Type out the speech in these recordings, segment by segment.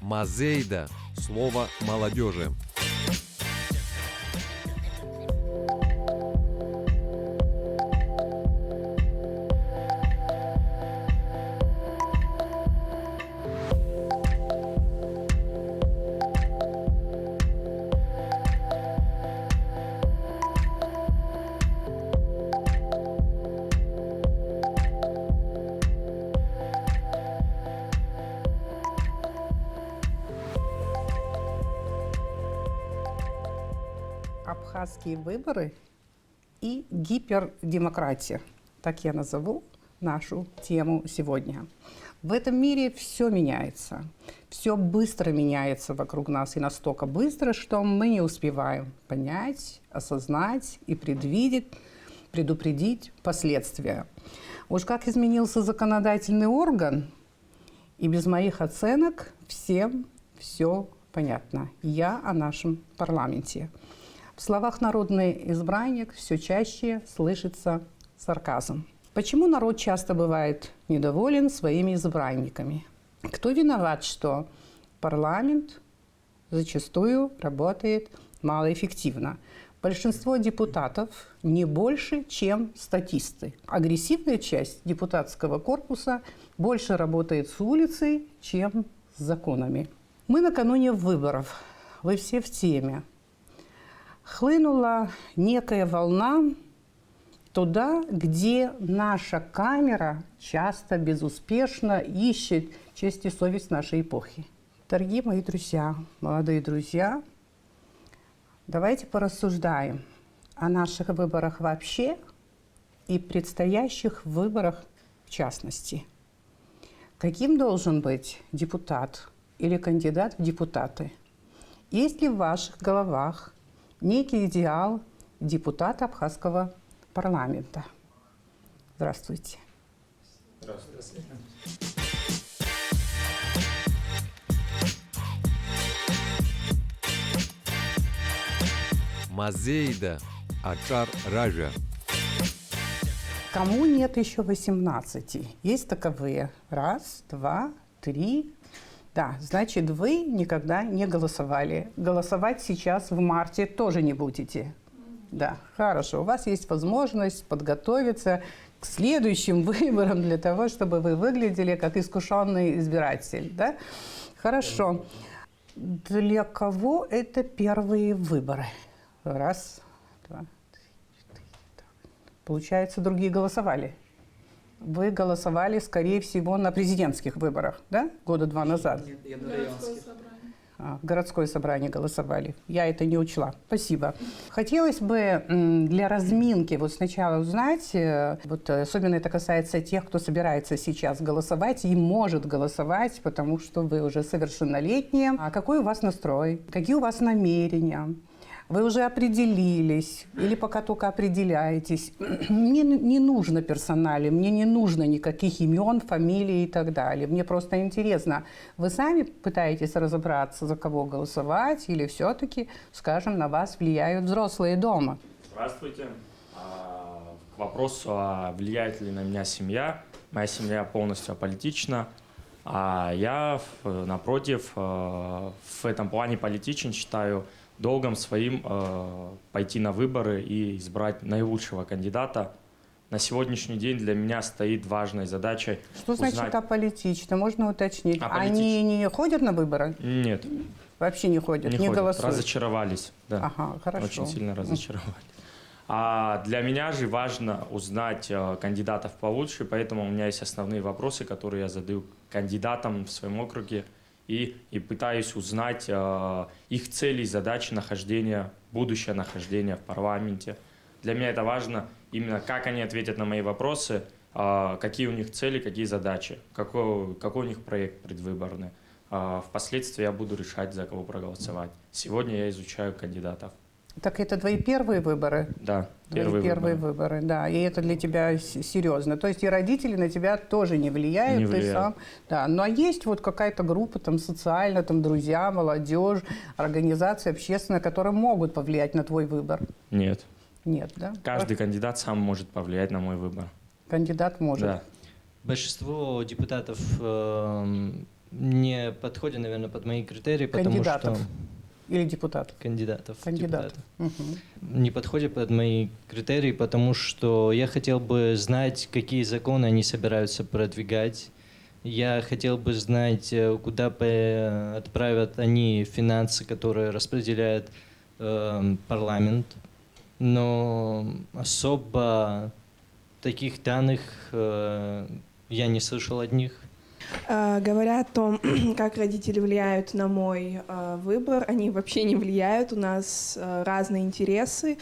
Мазейда – слово молодежи. Абхазские выборы и гипердемократия. Так я назову нашу тему сегодня. В этом мире все меняется. Все быстро меняется вокруг нас. И настолько быстро, что мы не успеваем понять, осознать и предупредить последствия. Уж как изменился законодательный орган, и без моих оценок всем все понятно. Я о нашем парламенте. В словах «народный избранник» все чаще слышится сарказм. Почему народ часто бывает недоволен своими избранниками? Кто виноват, что парламент зачастую работает малоэффективно? Большинство депутатов не больше, чем статисты. Агрессивная часть депутатского корпуса больше работает с улицей, чем с законами. Мы накануне выборов. Вы все в теме. Хлынула некая волна туда, где наша камера часто безуспешно ищет честь и совесть нашей эпохи. Дорогие мои друзья, молодые друзья, давайте порассуждаем о наших выборах вообще и предстоящих выборах в частности. Каким должен быть депутат или кандидат в депутаты? Есть ли в ваших головах некий идеал депутата абхазского парламента? Здравствуйте. Здравствуйте. Мазейда – Ачар Ража. Кому нет еще 18? Есть таковые. Раз, два, три. Да, значит, вы никогда не голосовали. Голосовать сейчас в марте тоже не будете. Да, хорошо. У вас есть возможность подготовиться к следующим выборам для того, чтобы вы выглядели как искушенный избиратель. Да? Хорошо. Для кого это первые выборы? Раз, два, три, четыре. Получается, другие голосовали. Вы голосовали, скорее всего, на президентских выборах, да? Года 2 назад. Нет, я на районских. Городское собрание голосовали. Я это не учла. Спасибо. Хотелось бы для разминки вот сначала узнать, вот особенно это касается тех, кто собирается сейчас голосовать и может голосовать, потому что вы уже совершеннолетние. А какой у вас настрой? Какие у вас намерения? Вы уже определились или пока только определяетесь? Мне не нужно персонали, мне не нужно никаких имен, фамилий и так далее. Мне просто интересно, вы сами пытаетесь разобраться, за кого голосовать, или все-таки, скажем, на вас влияют взрослые дома? Здравствуйте. К вопросу, влияет ли на меня семья. Моя семья полностью аполитична. А я, напротив, в этом плане политичен, считаю долгом своим пойти на выборы и избрать наилучшего кандидата. На сегодняшний день для меня стоит важной задачей. Что значит аполитично? Можно уточнить. Они не ходят на выборы? Нет. Вообще не ходят, не голосуют? Разочаровались. Да. Ага, хорошо. Очень сильно разочаровались. А для меня же важно узнать кандидатов получше, поэтому у меня есть основные вопросы, которые я задаю кандидатам в своем округе. И пытаюсь узнать их цели, задачи нахождения, будущее нахождение в парламенте. Для меня это важно, именно как они ответят на мои вопросы, какие у них цели, какие задачи, какой у них проект предвыборный. Впоследствии я буду решать, за кого проголосовать. Сегодня я изучаю кандидатов. Так это твои первые выборы? Да, первые выборы, да. И это для тебя серьезно. То есть и родители на тебя тоже не влияют, не влияют. Ты сам. Да. Ну а есть вот какая-то группа там социальная, там друзья, молодежь, организации общественные, которые могут повлиять на твой выбор? Нет. Нет, да? Каждый кандидат сам может повлиять на мой выбор. Кандидат может. Да. Большинство депутатов не подходят, наверное, под мои критерии, потому Кандидатов. что... Или депутат? Кандидатов. Кандидат. депутатов. Мгм. Не подходят под мои критерии, потому что я хотел бы знать, какие законы они собираются продвигать. Я хотел бы знать, куда отправят они финансы, которые распределяет парламент. Но особо таких данных я не слышал от них. Говоря о том, как родители влияют на мой выбор, они вообще не влияют. У нас разные интересы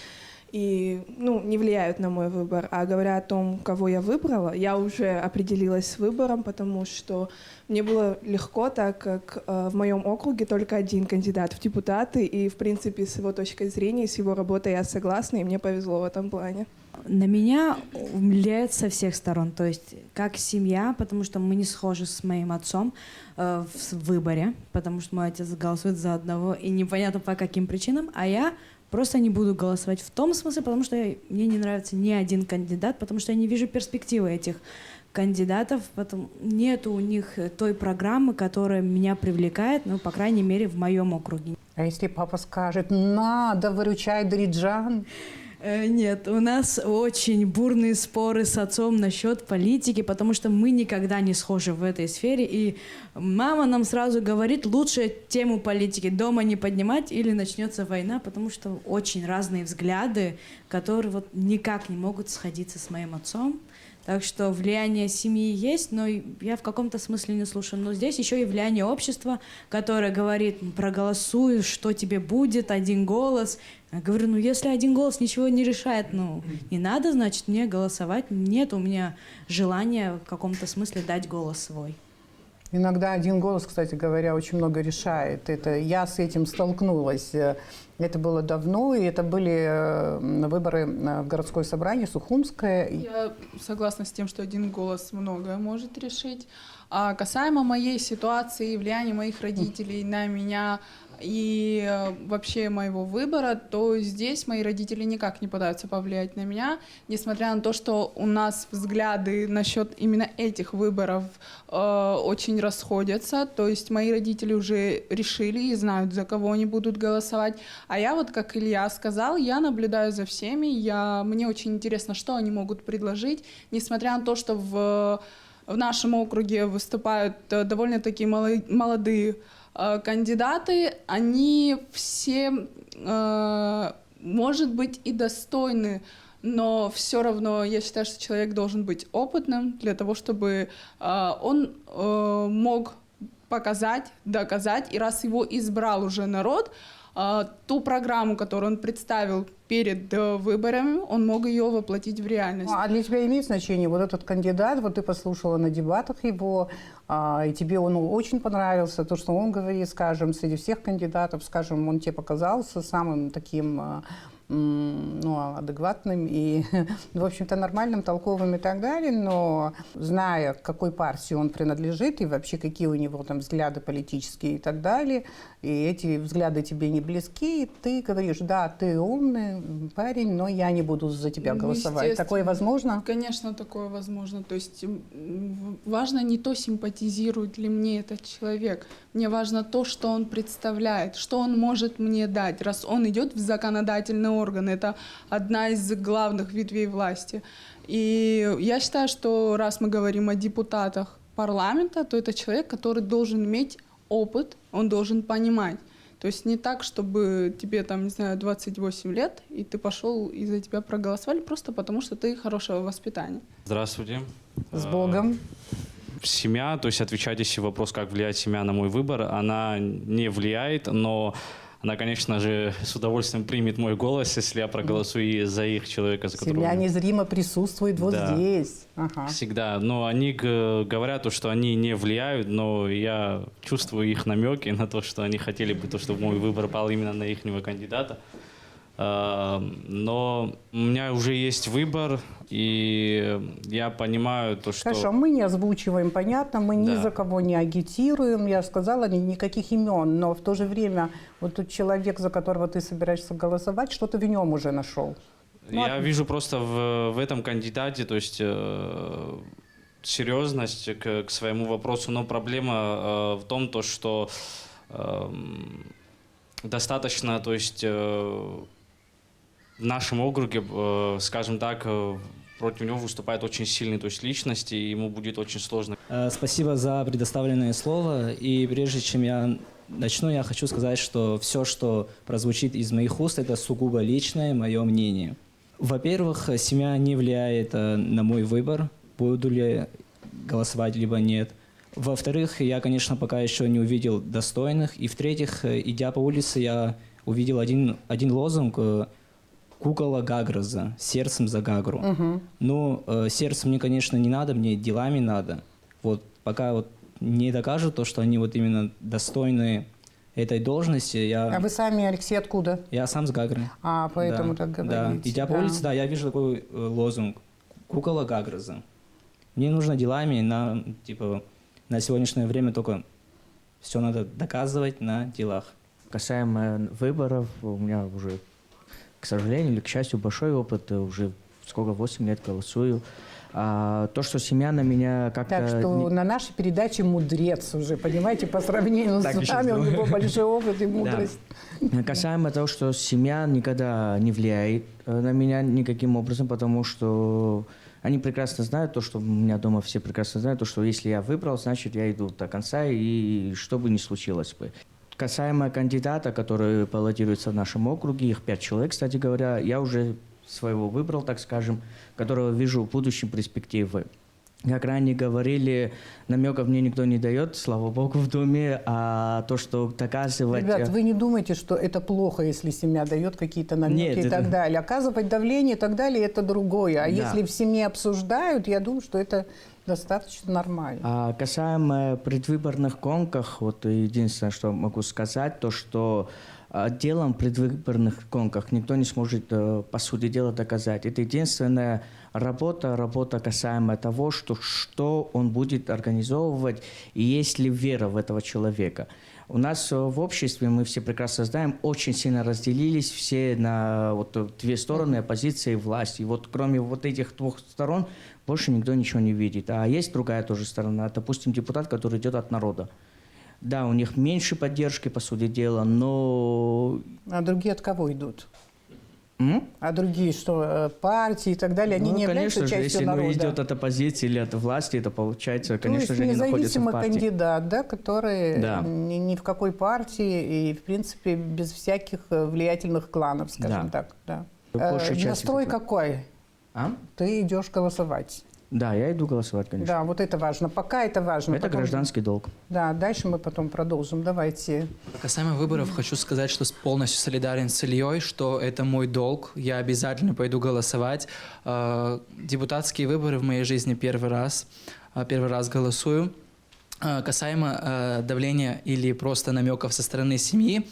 и не влияют на мой выбор. А говоря о том, кого я выбрала, я уже определилась с выбором, потому что мне было легко, так как в моем округе только один кандидат в депутаты, и, в принципе, с его точкой зрения, с его работой я согласна, и мне повезло в этом плане. На меня влияет со всех сторон, то есть как семья, потому что мы не схожи с моим отцом в выборе, потому что мой отец голосует за одного, и непонятно по каким причинам, а я просто не буду голосовать в том смысле, потому что мне не нравится ни один кандидат, потому что я не вижу перспективы этих кандидатов, потом нет у них той программы, которая меня привлекает, по крайней мере, в моем округе. А если папа скажет, надо выручать Дариджан? Нет, у нас очень бурные споры с отцом насчет политики, потому что мы никогда не схожи в этой сфере, и мама нам сразу говорит, лучше тему политики дома не поднимать, или начнется война, потому что очень разные взгляды, которые никак не могут сходиться с моим отцом. Так что влияние семьи есть, но я в каком-то смысле не слушаю. Но здесь еще и влияние общества, которое говорит, проголосуй, что тебе будет, один голос. Я говорю, если один голос ничего не решает, не надо, значит, мне голосовать. Нет у меня желания в каком-то смысле дать голос свой. Иногда один голос, кстати говоря, очень много решает. Я с этим столкнулась. Это было давно, и это были выборы в городское собрание Сухумское. Я согласна с тем, что один голос многое может решить. А касаемо моей ситуации, влияния моих родителей на меня и вообще моего выбора, то здесь мои родители никак не пытаются повлиять на меня, несмотря на то, что у нас взгляды насчет именно этих выборов очень расходятся. То есть мои родители уже решили и знают, за кого они будут голосовать. А я как Илья сказал, я наблюдаю за всеми, мне очень интересно, что они могут предложить, несмотря на то, что в нашем округе выступают довольно-таки молодые кандидаты, они все, может быть, и достойны, но все равно я считаю, что человек должен быть опытным для того, чтобы он мог показать, доказать, и раз его избрал уже народ, ту программу, которую он представил перед выборами, он мог ее воплотить в реальность. А для тебя имеет значение этот кандидат, ты послушала на дебатах его, и тебе он очень понравился, то, что он говорит, скажем, среди всех кандидатов, скажем, он тебе показался самым таким адекватным и, в общем-то, нормальным, толковым и так далее, но зная, к какой партии он принадлежит и вообще какие у него там взгляды политические и так далее, и эти взгляды тебе не близки, и ты говоришь, да, ты умный парень, но я не буду за тебя голосовать. Такое возможно? Конечно, такое возможно. То есть важно не то, симпатизирует ли мне этот человек, мне важно то, что он представляет, что он может мне дать, раз он идет в законодательный орган. Это одна из главных ветвей власти. И я считаю, что раз мы говорим о депутатах парламента, то это человек, который должен иметь опыт, он должен понимать. То есть не так, чтобы тебе 28 лет, и ты пошел, и за тебя проголосовали просто потому, что ты хорошего воспитания. Здравствуйте. С Богом. Семья, то есть отвечать, если вопрос, как влияет семья на мой выбор, она не влияет, но она, конечно же, с удовольствием примет мой голос, если я проголосую за их человека, за которого... Семья незримо присутствует здесь. Ага. Всегда. Но они говорят, что они не влияют, но я чувствую их намеки на то, что они хотели бы, чтобы мой выбор пал именно на их кандидата. Но у меня уже есть выбор, и я понимаю то, что... Хорошо, мы не озвучиваем, понятно, мы ни за кого не агитируем, я сказала, никаких имен, но в то же время тот человек, за которого ты собираешься голосовать, что ты в нем уже нашел? Я вижу просто в этом кандидате, то есть серьезность к своему вопросу, но проблема в том, то, что достаточно, то есть в нашем округе, скажем так, против него выступает очень сильный, то есть личности, и ему будет очень сложно. Спасибо за предоставленное слово. И прежде чем я начну, я хочу сказать, что все, что прозвучит из моих уст, это сугубо личное мое мнение. Во-первых, семья не влияет на мой выбор, буду ли голосовать либо нет. Во-вторых, я, конечно, пока еще не увидел достойных. И в-третьих, идя по улице, я увидел один лозунг «Кукола Гаграза», «Сердцем за Гагру». Ну, сердцем мне, конечно, не надо, мне делами надо. Вот пока вот не докажут то, что они вот именно достойны этой должности, я... А вы сами, Алексей, откуда? Я сам с Гагры. А, поэтому Да, так говорите. Да. Идя по улице, да, я вижу такой лозунг «Кукола Гаграза». Мне нужно делами, на сегодняшнее время только все надо доказывать на делах. Касаемо выборов, у меня уже, к сожалению или к счастью, большой опыт, уже 8 лет голосую. То, что семья на меня как-то... Так что на нашей передаче мудрец уже, понимаете, по сравнению с вами, у него большой опыт и мудрость. Да. Касаемо того, что семья никогда не влияет на меня никаким образом, потому что они прекрасно знают то, что у меня дома все прекрасно знают, то, что если я выбрал, значит, я иду до конца, и что бы ни случилось бы. Касаемо кандидата, который баллотируется в нашем округе, их 5 человек, кстати говоря, я уже своего выбрал, так скажем, которого вижу в будущем перспективы. Как ранее говорили, намеков мне никто не дает, слава богу, в доме, а то, что доказывать... Ребят, вы не думайте, что это плохо, если семья дает какие-то намеки. Нет, и так далее. Оказывать давление и так далее – это другое. А Да. если в семье обсуждают, я думаю, что это достаточно нормально. А касаемо предвыборных гонках, вот единственное, что могу сказать, то, что делом в предвыборных гонках никто не сможет, по сути дела, доказать. Это единственная работа касаемо того, что он будет организовывать, и есть ли вера в этого человека. У нас в обществе, мы все прекрасно знаем, очень сильно разделились все на две стороны, оппозиция и власть. И вот кроме вот этих двух сторон больше никто ничего не видит. А есть другая тоже сторона, допустим, депутат, который идет от народа. Да, у них меньше поддержки, по сути дела, но... А другие от кого идут? А другие что, партии и так далее, они не являются конечно же, частью если народа? идет от оппозиции или от власти, это получается, конечно То же, есть они находятся в независимый партии. кандидат, да, который Да. ни в какой партии и, в принципе, без всяких влиятельных кланов, скажем Да. так. Да. Большая часть Настрой этого. какой? А? Ты идешь голосовать. Да, я иду голосовать, конечно. Да, вот это важно. Пока это важно. Это Потом- гражданский долг. Да, дальше мы потом продолжим. Давайте. Касаемо выборов, хочу сказать, что полностью солидарен с Ильей, что это мой долг, я обязательно пойду голосовать. Депутатские выборы в моей жизни первый раз голосую. Касаемо давления или просто намеков со стороны семьи,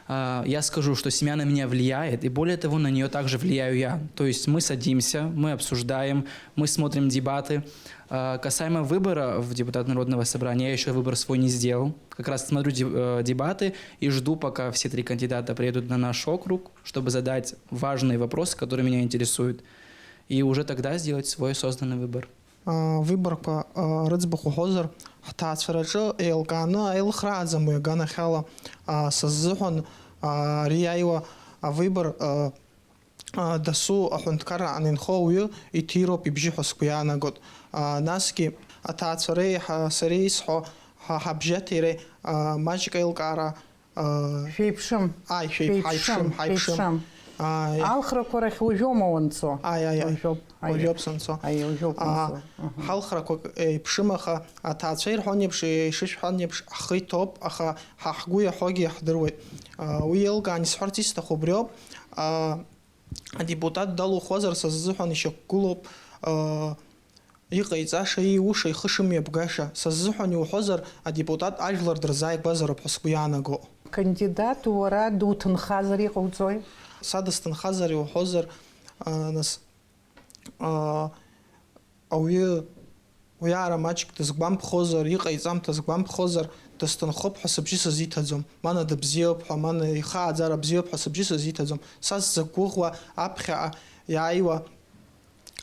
я скажу, что семья на меня влияет, и более того, на нее также влияю я. То есть мы садимся, мы обсуждаем, мы смотрим дебаты. Касаемо выбора в депутат Народного собрания, я еще выбор свой не сделал. Как раз смотрю дебаты и жду, пока все 3 кандидата приедут на наш округ, чтобы задать важные вопросы, которые меня интересуют. И уже тогда сделать свой созданный выбор. Выборка рыцбаху хозер ҳҭаацәараҿы еилкааны аилхрааӡаму иаганахьала саззыҳәан ари авыбор дасу аҳәынҭқарра анинхо ауаҩы иҭироуп ибжьы ҳәа сгәы иаанагоит. Насгьы аҭаацәареи сареи исҳәо ҳабжьаҭиреи маҷк аилкаара Шәеиԥшым. ҳаиԥшым. Алхрақәа рахь уажәоума уанцо? Уажәоуп санцо. Уажәоуп уанцо. Ҳалхрақәак еиԥшым, аха аҭаацәа ирҳәон еиԥш, ишышәҳәон еиԥш, ҳхы иҭоуп, аха ҳгәы иаҳәогьы иахдыруеит. Уи еилкаан исҳәарц исҭаху убри ауп, адепутат далухозар саззыҳәан ишьақәгылоуп иҟаиҵаша, ииуша, ихы шымҩаԥгаша. Саззыҳәан иуҳәозар, адепутат ажәлар дырзааигәазароуп ҳәа сгәы иаанаго. Кандидат уара дуҭынхазар иҟауҵои? Садысҭынхазар иуҳәозар, нас ауаҩы уиаара маҷк дызгәамԥхозар, иҟаиҵамҭа згәамԥхозар, дысҭынхоуп ҳәа сыбжьы сызиҭаӡом. Мана дыбзиоуп ҳәа, мана ихааӡара бзиоуп ҳәа сыбжьы сызиҭаӡом. Са сзықәгәыӷуа аԥхьаҟа иааиуа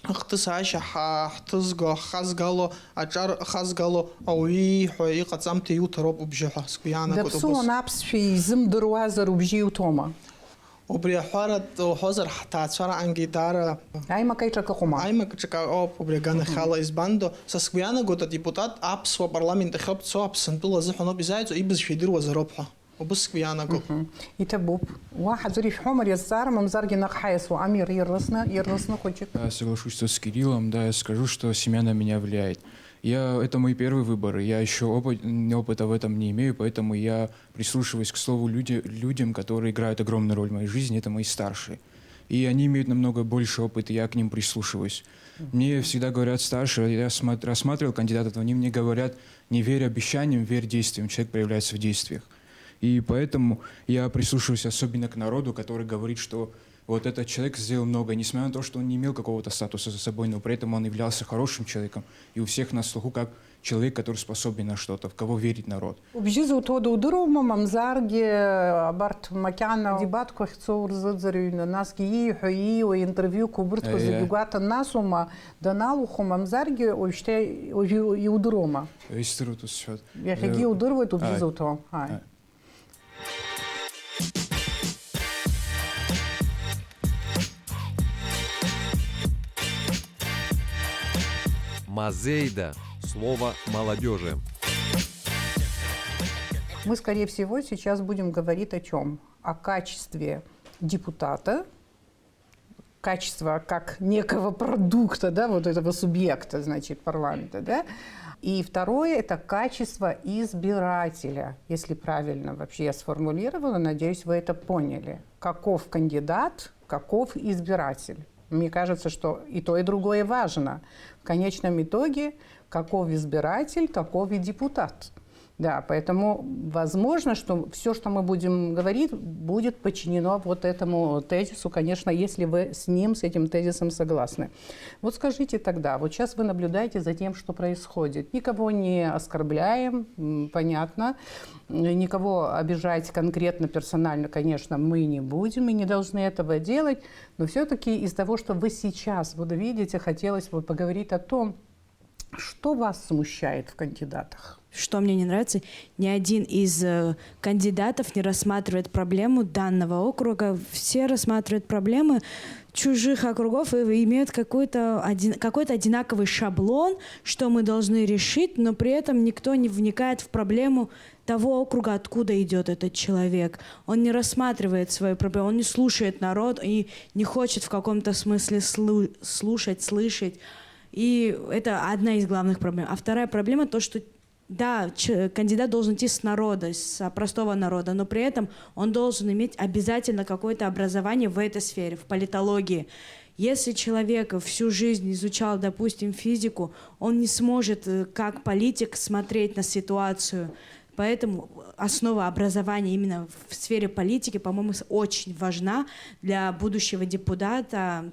хҭыс ашьаҳа ҳҭызго ҳхазгало аҿар хазгало ауаҩы ииҳәо иҟаҵамҭа иуҭароуп убжьы ҳәа сгәы иаанагоит убас. Даԥсуан аԥсшәа изымдыруазар убжьы иуҭома? Убри аҳәара уҳәозар ҳҭаацәараангьы даара аимакаиҿак ыҟоума? аимакаҿак ауп убри аганахьала избандо са сгәы иаанагоит адепутат аԥсуа парламент ахьоуп дцо Аԥсынтәыла азыҳәан ауп изааиҵо ибызшәа идыруазароуп ҳәа. Убас сгәы иаанагоуп. Иҭабуп. Уаҳа аӡәыр ишәҳәомар иазҵаара, мамзаргьы наҟ ҳаиасуа. Амир, ирласны хәыҷык. Я соглашусь с Кириллом, да, я скажу, что семья на меня влияет. Это мой первый выбор, я еще опыта в этом не имею, поэтому я прислушиваюсь к слову людям, которые играют огромную роль в моей жизни, это мои старшие. И они имеют намного больше опыта, я к ним прислушиваюсь. Мне всегда говорят старшие, я рассматривал кандидатов, они мне говорят, не верь обещаниям, верь действиям, человек проявляется в действиях. И поэтому я прислушиваюсь особенно к народу, который говорит, что вот этот человек сделал много, несмотря на то, что он не имел какого-то статуса за собой, но при этом он являлся хорошим человеком, и у всех на слуху как человек, который способен на что-то, в кого верит народ. Убжьы зуҭода удыруама, мамзаргьы абарҭ макьана дебаҭқәа ахьцо урзыӡырҩны, насгьы ииҳәо, ииуа, интервиуқәа убырҭқәа зегьы угәаҭан насума, даналухо, мамзаргьы уажәшьҭа иудыруама? Издыруеит ус сҳәоит. Иахьагьы иудыруеит убжьы зуҭо. Мазейда – слово молодежи. Мы, скорее всего, сейчас будем говорить о чем? О качестве депутата, качество как некого продукта, да, вот этого субъекта, значит, парламента, да. И второе – это качество избирателя, если правильно вообще я сформулировала, надеюсь, вы это поняли. Каков кандидат, каков избиратель. Мне кажется, что и то, и другое важно. В конечном итоге, каков избиратель, таков и депутат. Да, поэтому возможно, что все, что мы будем говорить, будет подчинено вот этому тезису, конечно, если вы с этим тезисом согласны. Вот скажите тогда, вот сейчас вы наблюдаете за тем, что происходит. Никого не оскорбляем, понятно. Никого обижать конкретно, персонально, конечно, мы не будем и не должны этого делать. Но все-таки из того, что вы сейчас вот видите, хотелось бы поговорить о том, что вас смущает в кандидатах. Что мне не нравится, ни один из кандидатов не рассматривает проблему данного округа. Все рассматривают проблемы чужих округов и имеют какой-то одинаковый шаблон, что мы должны решить, но при этом никто не вникает в проблему того округа, откуда идет этот человек. Он не рассматривает свою проблему, он не слушает народ и не хочет в каком-то смысле слушать, слышать. И это одна из главных проблем. А вторая проблема то, что да, кандидат должен идти с народа, с простого народа, но при этом он должен иметь обязательно какое-то образование в этой сфере, в политологии. Если человек всю жизнь изучал, допустим, физику, он не сможет как политик смотреть на ситуацию. Поэтому основа образования именно в сфере политики, по-моему, очень важна для будущего депутата.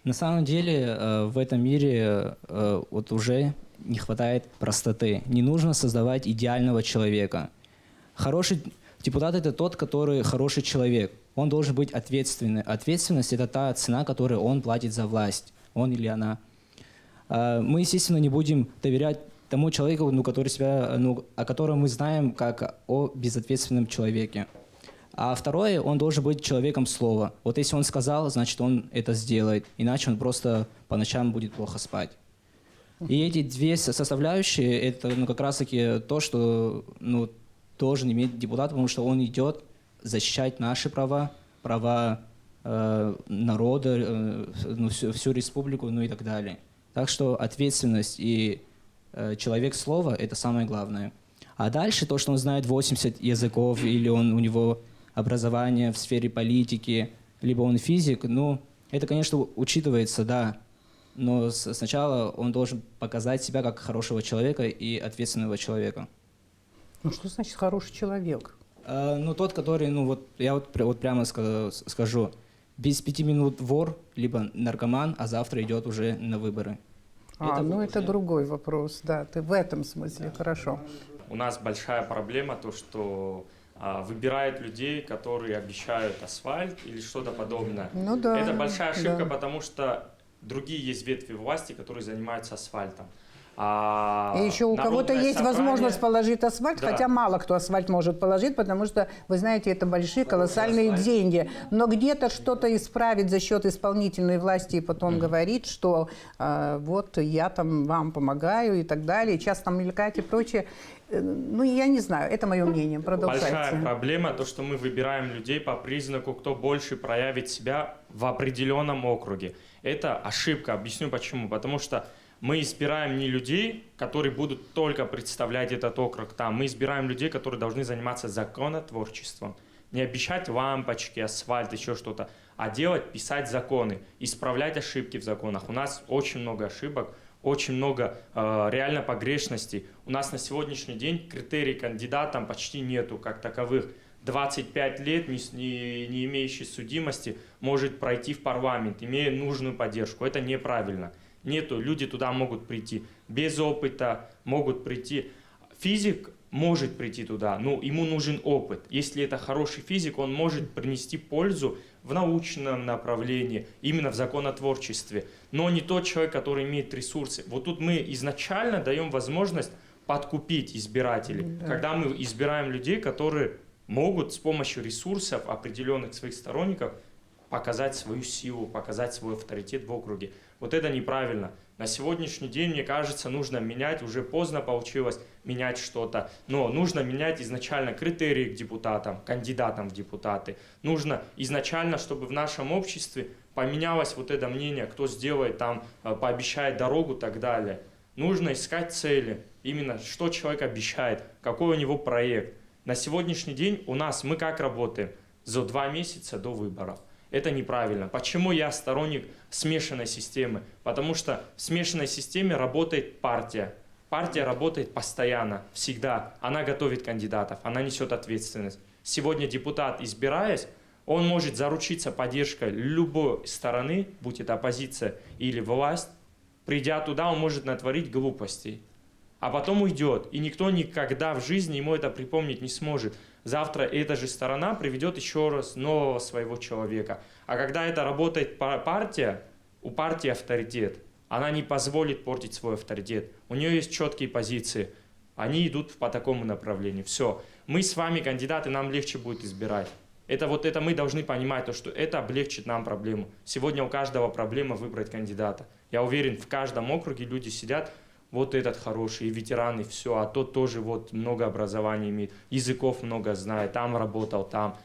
На самом деле в этом мире вот уже не хватает простоты. Не нужно создавать идеального человека. Хороший депутат – это тот, который хороший человек. Он должен быть ответственный. Ответственность – это та цена, которую он платит за власть, он или она. Мы, естественно, не будем доверять тому человеку, о котором мы знаем как о безответственном человеке. А второе, он должен быть человеком слова. Вот если он сказал, значит, он это сделает. Иначе он просто по ночам будет плохо спать. И эти две составляющие, это как раз-таки то, что должен иметь депутат, потому что он идет защищать наши права, права народа, всю республику, и так далее. Так что ответственность и человек слова – это самое главное. А дальше то, что он знает 80 языков, или у него образование в сфере политики, либо он физик, это, конечно, учитывается, да. Но сначала он должен показать себя как хорошего человека и ответственного человека. Ну что значит хороший человек? Тот, который, я прямо скажу, без 5 минут вор, либо наркоман, а завтра идет уже на выборы. Это другой вопрос, да, ты в этом смысле, хорошо. У нас большая проблема, то что выбирает людей, которые обещают асфальт или что-то подобное. Ну да. Это большая ошибка, да. потому что другие есть ветви власти, которые занимаются асфальтом. И еще у кого-то народное есть собрание- возможность положить асфальт, Да. хотя мало кто асфальт может положить, потому что, вы знаете, это большие, колоссальные деньги. Но где-то что-то исправить за счет исполнительной власти и потом говорить, что вот я там вам помогаю и так далее, часто мелькать и прочее. Ну, я не знаю, это мое мнение. Продолжайте. Большая проблема то, что мы выбираем людей по признаку, кто больше проявит себя в определенном округе. Это ошибка. Объясню почему. Потому что мы избираем не людей, которые будут только представлять этот округ там. Мы избираем людей, которые должны заниматься законотворчеством. Не обещать лампочки, асфальт, еще что-то, а делать, писать законы, исправлять ошибки в законах. У нас очень много ошибок, очень много реально погрешностей. У нас на сегодняшний день критерий кандидатам почти нету как таковых. 25 лет, не имеющий судимости, может пройти в парламент, имея нужную поддержку. Это неправильно. Нету, люди туда могут прийти без опыта, могут прийти. Физик может прийти туда, но ему нужен опыт. Если это хороший физик, он может принести пользу в научном направлении, именно в законотворчестве. Но не тот человек, который имеет ресурсы. Вот тут мы изначально даем возможность подкупить избирателей. Да. Когда мы избираем людей, которые могут с помощью ресурсов определенных своих сторонников показать свою силу, показать свой авторитет в округе. Вот это неправильно. На сегодняшний день, мне кажется, нужно менять, уже поздно получилось менять что-то, но нужно менять изначально критерии к депутатам, кандидатам в депутаты. Нужно изначально, чтобы в нашем обществе поменялось вот это мнение, кто сделает там, пообещает дорогу и так далее. Нужно искать цели, именно что человек обещает, какой у него проект. На сегодняшний день у нас, мы как работаем? За 2 месяца до выборов. Это неправильно. Почему я сторонник смешанной системы? Потому что в смешанной системе работает партия. Партия работает постоянно, всегда. Она готовит кандидатов, она несет ответственность. Сегодня депутат, избираясь, он может заручиться поддержкой любой стороны, будь это оппозиция или власть. Придя туда, он может натворить глупостей. А потом уйдет, и никто никогда в жизни ему это припомнить не сможет. Завтра эта же сторона приведет еще раз нового своего человека. А когда это работает партия, у партии авторитет. Она не позволит портить свой авторитет. У нее есть четкие позиции. Они идут по такому направлению. Все. Мы с вами кандидаты, нам легче будет избирать. Это мы должны понимать, то, что это облегчит нам проблему. Сегодня у каждого проблема выбрать кандидата. Я уверен, в каждом округе люди сидят, вот этот хороший, и ветеран, и все, а тот тоже вот много образования имеет, языков много знает, там работал, там.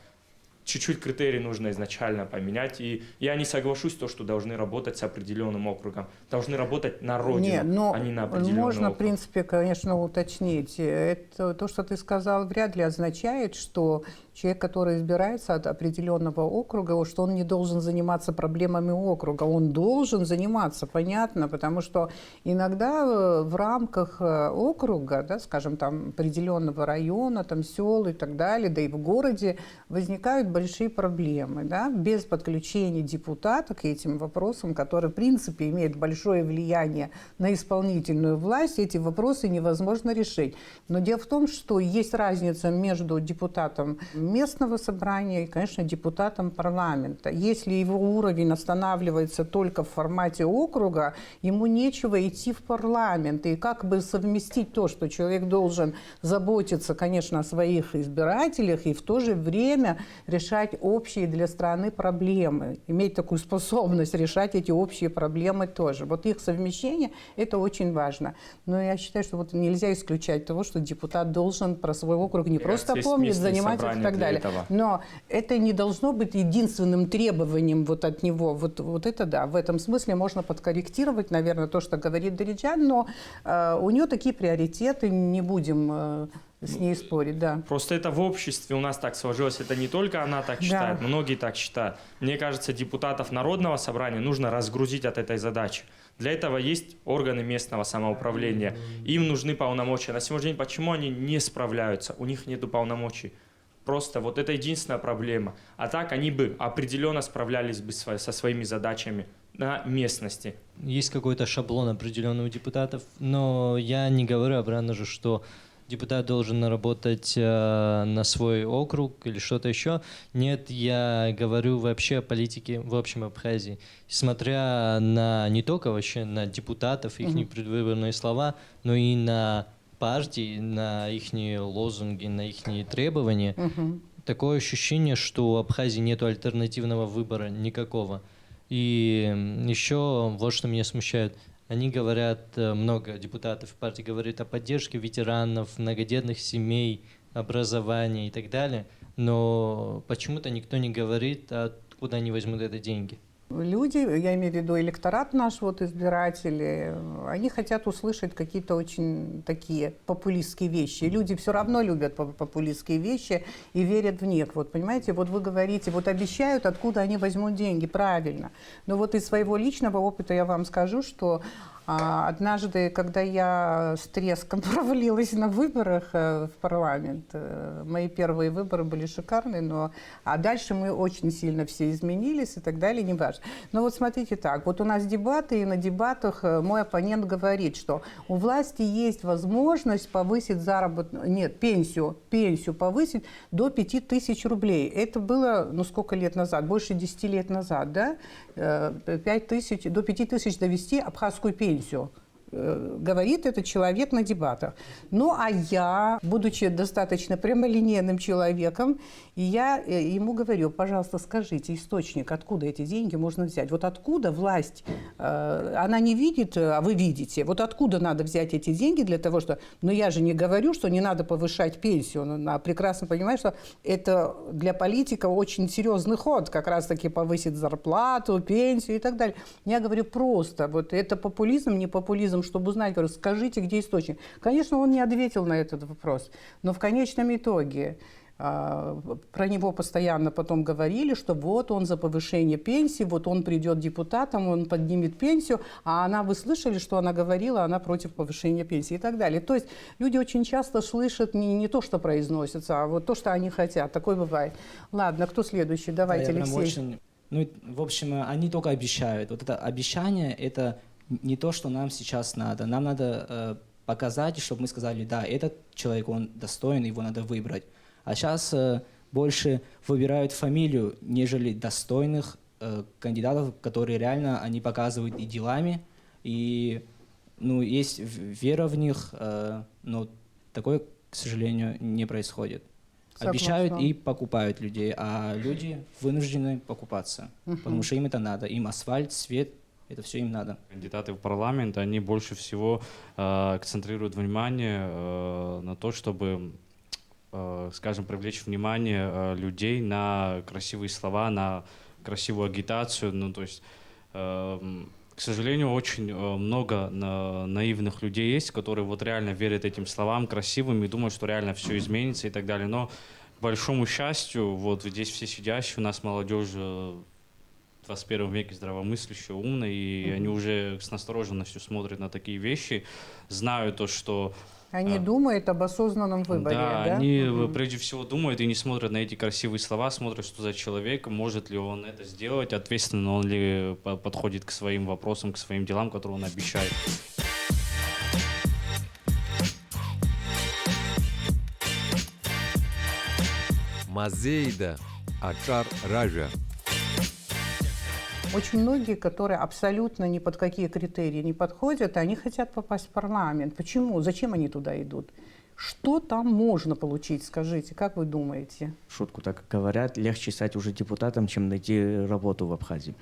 Чуть-чуть критерии нужно изначально поменять, и я не соглашусь то, что должны работать с определенным округом. Должны работать на родину, Нет, но а не на определенный можно, округ. в принципе, конечно, уточнить. Это, то, что ты сказал, вряд ли означает, что человек, который избирается от определенного округа, что он не должен заниматься проблемами округа. Он должен заниматься, понятно, потому что иногда в рамках округа, да, скажем, там, определенного района, там, сел и так далее, да и в городе возникают большие проблемы, да, без подключения депутата к этим вопросам, которые, в принципе, имеют большое влияние на исполнительную власть, эти вопросы невозможно решить. Но дело в том, что есть разница между депутатом местного собрания и, конечно, депутатом парламента. Если его уровень останавливается только в формате округа, ему нечего идти в парламент. И как бы совместить то, что человек должен заботиться, конечно, о своих избирателях и в то же время решать общие для страны проблемы, иметь такую способность решать эти общие проблемы тоже. Вот их совмещение – это очень важно. Но я считаю, что вот нельзя исключать того, что депутат должен про свой округ не просто помнить, заниматься и так далее. Но это не должно быть единственным требованием вот от него. Вот это да, в этом смысле можно подкорректировать, наверное, то, что говорит Дариджан, но у нее такие приоритеты, не будем с ней спорить, да. Просто это в обществе у нас так сложилось. Это не только она так считает, многие так считают. Мне кажется, депутатов Народного собрания нужно разгрузить от этой задачи. Для этого есть органы местного самоуправления. Им нужны полномочия. На сегодняшний день почему они не справляются? У них нет полномочий. Просто вот это единственная проблема. А так они бы определенно справлялись бы со своими задачами на местности. Есть какой-то шаблон определенный у депутатов, но я не говорю обратно же, что депутат должен работать на свой округ или что-то еще. Нет, я говорю вообще о политике в общем Абхазии. Смотря на не только вообще на депутатов, их предвыборные слова, но и на партии, на их лозунги, на их требования. Такое ощущение, что у Абхазии нет альтернативного выбора никакого. И еще вот что меня смущает. Они говорят, много депутатов партии говорят о поддержке ветеранов, многодетных семей, образования и так далее. Но почему-то никто не говорит, откуда они возьмут эти деньги. Люди, я имею в виду электорат наш, вот избиратели, они хотят услышать какие-то очень такие популистские вещи. Люди все равно любят популистские вещи и верят в них. Вот понимаете, вот вы говорите, вот обещают, откуда они возьмут деньги, правильно. Но вот из своего личного опыта я вам скажу, что однажды, когда я с треском провалилась на выборах в парламент, мои первые выборы были шикарные, а дальше мы очень сильно все изменились и так далее, не важно. Но вот смотрите так, вот у нас дебаты, и на дебатах мой оппонент говорит, что у власти есть возможность повысить пенсию повысить до 5000 рублей. Это было, сколько лет назад? Больше 10 лет назад, да? 5000, до 5000 довести абхазскую пенсию. Говорит этот человек на дебатах. А я, будучи достаточно прямолинейным человеком, и я ему говорю, пожалуйста, скажите источник, откуда эти деньги можно взять. Вот откуда власть, она не видит, а вы видите. Вот откуда надо взять эти деньги для того, что... Но я же не говорю, что не надо повышать пенсию. Она прекрасно понимает, что это для политика очень серьезный ход, как раз-таки повысить зарплату, пенсию и так далее. Я говорю просто, вот это популизм, не популизм, чтобы узнать, говорю, скажите, где источник. Конечно, он не ответил на этот вопрос, но в конечном итоге про него постоянно потом говорили, что вот он за повышение пенсии, вот он придет депутатом, он поднимет пенсию, вы слышали, что она говорила, она против повышения пенсии и так далее. То есть люди очень часто слышат не то, что произносится, а вот то, что они хотят. Такое бывает. Ладно, кто следующий? Давайте, Алексей. В общем, они только обещают. Вот это обещание, это не то, что нам сейчас надо. Нам надо показать, чтобы мы сказали, да, этот человек, он достоин, его надо выбрать. А сейчас больше выбирают фамилию, нежели достойных кандидатов, которые реально они показывают и делами, и есть вера в них, но такое, к сожалению, не происходит. Согласна. Обещают и покупают людей, а люди вынуждены покупаться, потому что им это надо. Им асфальт, свет, это все им надо. Кандидаты в парламент, они больше всего акцентрируют внимание на то, чтобы, скажем, привлечь внимание людей на красивые слова, на красивую агитацию. То есть, к сожалению, очень много наивных людей есть, которые вот реально верят этим словам красивым и думают, что реально все изменится и так далее. Но, к большому счастью, вот здесь все сидящие, у нас молодежь в 21 веке здравомыслящая, умная, и они уже с настороженностью смотрят на такие вещи, знают то, что... Они думают об осознанном выборе, да? Они прежде всего думают и не смотрят на эти красивые слова, смотрят, что за человек, может ли он это сделать, ответственно он ли подходит к своим вопросам, к своим делам, которые он обещает. Мазейда, Ачар Ража. Очень многие, которые абсолютно ни под какие критерии не подходят, они хотят попасть в парламент. Почему? Зачем они туда идут? Что там можно получить, скажите, как вы думаете? Шутку так говорят, легче стать уже депутатом, чем найти работу в Абхазии.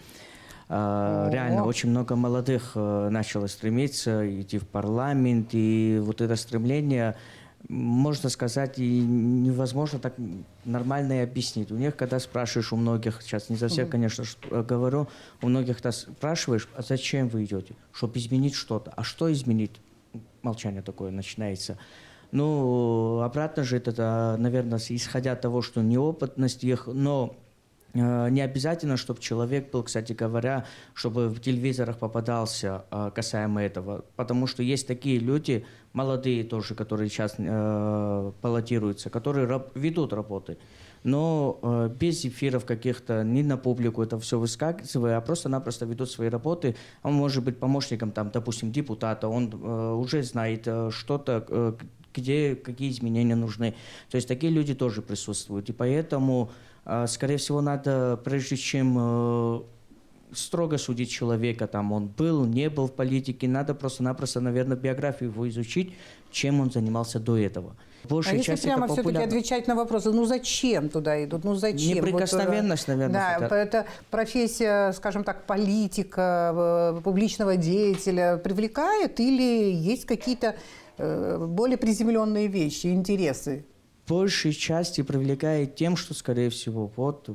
Реально, очень много молодых начало стремиться идти в парламент, и вот это стремление, можно сказать, и невозможно так нормально и объяснить. У них, когда спрашиваешь у многих, сейчас не за всех, конечно, говорю, у многих спрашиваешь, а зачем вы идете? Чтобы изменить что-то. А что изменить? Молчание такое начинается. Обратно же это, наверное, исходя от того, что неопытность их, но не обязательно, чтобы человек был, кстати говоря, чтобы в телевизорах попадался касаемо этого. Потому что есть такие люди, молодые тоже, которые сейчас баллотируются, которые ведут работы. Но без эфиров каких-то, не на публику это все выскакивая, а просто-напросто ведут свои работы. Он может быть помощником, допустим, депутата, он уже знает что-то, где какие изменения нужны. То есть такие люди тоже присутствуют. И поэтому, скорее всего, надо, прежде чем строго судить человека, там он был, не был в политике, надо просто-напросто, наверное, биографию его изучить, чем он занимался до этого. Большая если часть прямо это все-таки отвечать на вопросы, ну зачем туда идут, ну зачем? Неприкосновенность, наверное. Да, это профессия, скажем так, политика, публичного деятеля привлекает или есть какие-то более приземленные вещи, интересы? Большей части привлекает тем, что, скорее всего, вот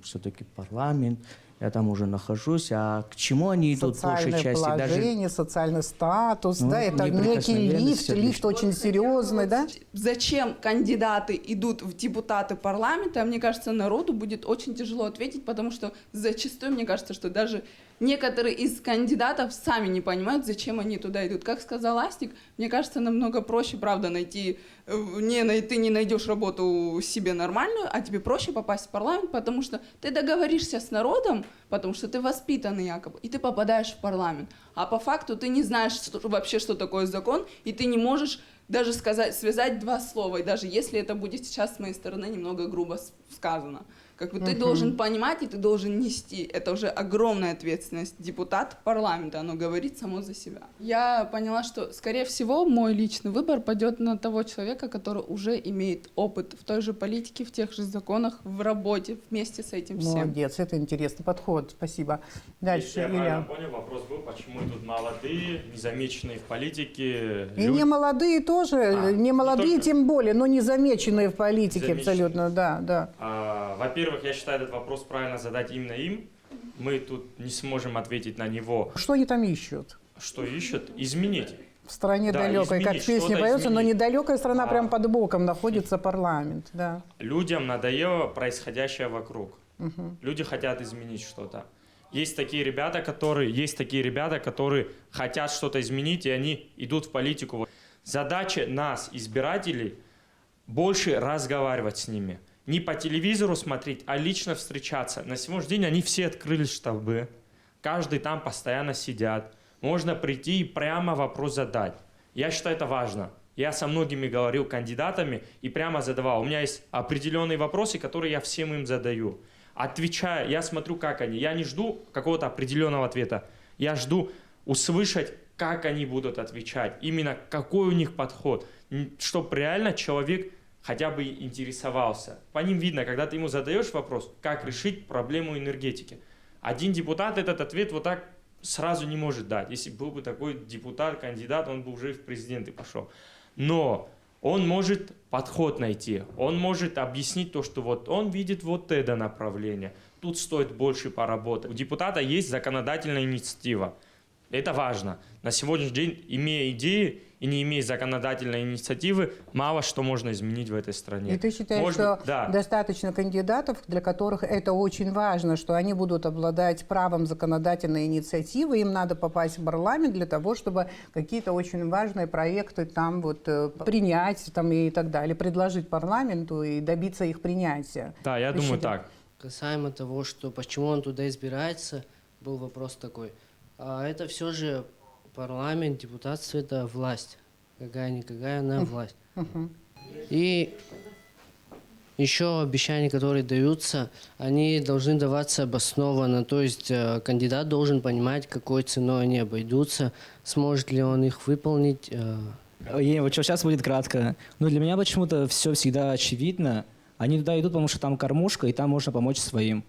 все-таки парламент, я там уже нахожусь, а к чему они идут в большей части? Социальное положение, социальный статус, Ну, да, это некий лифт очень серьезный, да? Зачем кандидаты идут в депутаты парламента, мне кажется, народу будет очень тяжело ответить, потому что зачастую, мне кажется, что даже некоторые из кандидатов сами не понимают, зачем они туда идут. Как сказал Астик, мне кажется, намного проще, правда, ты не найдешь работу себе нормальную, а тебе проще попасть в парламент, потому что ты договоришься с народом, потому что ты воспитанный якобы, и ты попадаешь в парламент. А по факту ты не знаешь вообще, что такое закон, и ты не можешь даже связать два слова, и даже если это будет сейчас с моей стороны немного грубо сказано. Как бы ты должен понимать и ты должен нести. Это уже огромная ответственность. Депутат парламента, оно говорит само за себя. Я поняла, что, скорее всего, мой личный выбор пойдет на того человека, который уже имеет опыт в той же политике, в тех же законах, в работе, вместе с этим всем. Молодец, это интересный подход, спасибо. Дальше, Если я Илья. правильно понял, вопрос был, почему идут молодые, незамеченные в политике И люди? не молодые тоже, не молодые тем более, но не замеченные в политике абсолютно, да. Во-первых, я считаю, этот вопрос правильно задать именно им. Мы тут не сможем ответить на него. Что они там ищут? Что ищут? Изменить. В стране далекой, как песня поется, но недалекая страна прям под боком находится парламент, да. Людям надоело происходящее вокруг. Люди хотят изменить что-то. Есть такие ребята, которые хотят что-то изменить, и они идут в политику. Задача нас, избирателей, больше разговаривать с ними. Не по телевизору смотреть, а лично встречаться. На сегодняшний день они все открыли штабы. Каждый там постоянно сидят. Можно прийти и прямо вопрос задать. Я считаю, это важно. Я со многими говорил кандидатами и прямо задавал. У меня есть определенные вопросы, которые я всем им задаю. Отвечаю, я смотрю, как они. Я не жду какого-то определенного ответа. Я жду услышать, как они будут отвечать. Именно какой у них подход. Чтобы реально человек хотя бы интересовался. По ним видно, когда ты ему задаешь вопрос, как решить проблему энергетики. Один депутат этот ответ вот так сразу не может дать. Если был бы такой депутат, кандидат, он бы уже в президенты пошел. Но он может подход найти, он может объяснить то, что вот он видит вот это направление, тут стоит больше поработать. У депутата есть законодательная инициатива. Это важно. На сегодняшний день, имея идеи и не имея законодательной инициативы, мало что можно изменить в этой стране. И ты считаешь, что достаточно кандидатов, для которых это очень важно, что они будут обладать правом законодательной инициативы, им надо попасть в парламент для того, чтобы какие-то очень важные проекты там вот принять там, и так далее, предложить парламенту и добиться их принятия. Да, я думаю так. Касаемо того, что почему он туда избирается, был вопрос такой. А это все же парламент, депутатство – это власть. Какая-никакая она власть. И еще обещания, которые даются, они должны даваться обоснованно. То есть кандидат должен понимать, какой ценой они обойдутся, сможет ли он их выполнить. Вот сейчас будет кратко. Но для меня почему-то все всегда очевидно. Они туда идут, потому что там кормушка, и там можно помочь своим.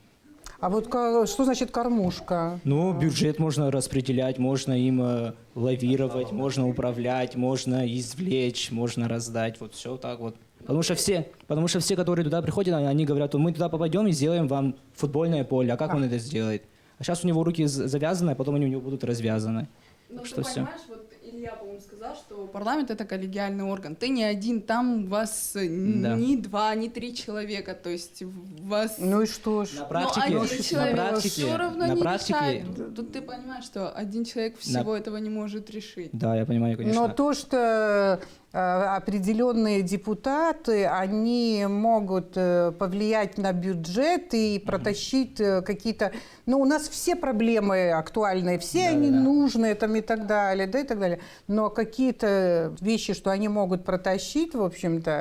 А вот что значит кормушка? Ну, бюджет можно распределять, можно им лавировать, можно управлять, можно извлечь, можно раздать. Вот все так вот. Потому что все, которые туда приходят, они говорят, мы туда попадем и сделаем вам футбольное поле. А как он это сделает? А сейчас у него руки завязаны, а потом они у него будут развязаны. Ну, так ты что все. понимаешь, вот Илья, по-моему, сказал, что парламент — это коллегиальный орган. Ты не один, там вас ни 2, ни 3 человека, то есть вас... Ну и что ж? На практике, один человек все равно не практике, решает. Тут ты понимаешь, что один человек всего этого не может решить. Да, я понимаю, конечно. Но то, что определенные депутаты, они могут повлиять на бюджет и протащить какие-то... Ну, у нас все проблемы актуальные, все они нужные там, и так далее, да, и так далее. но какие-то вещи, что они могут протащить, в общем-то,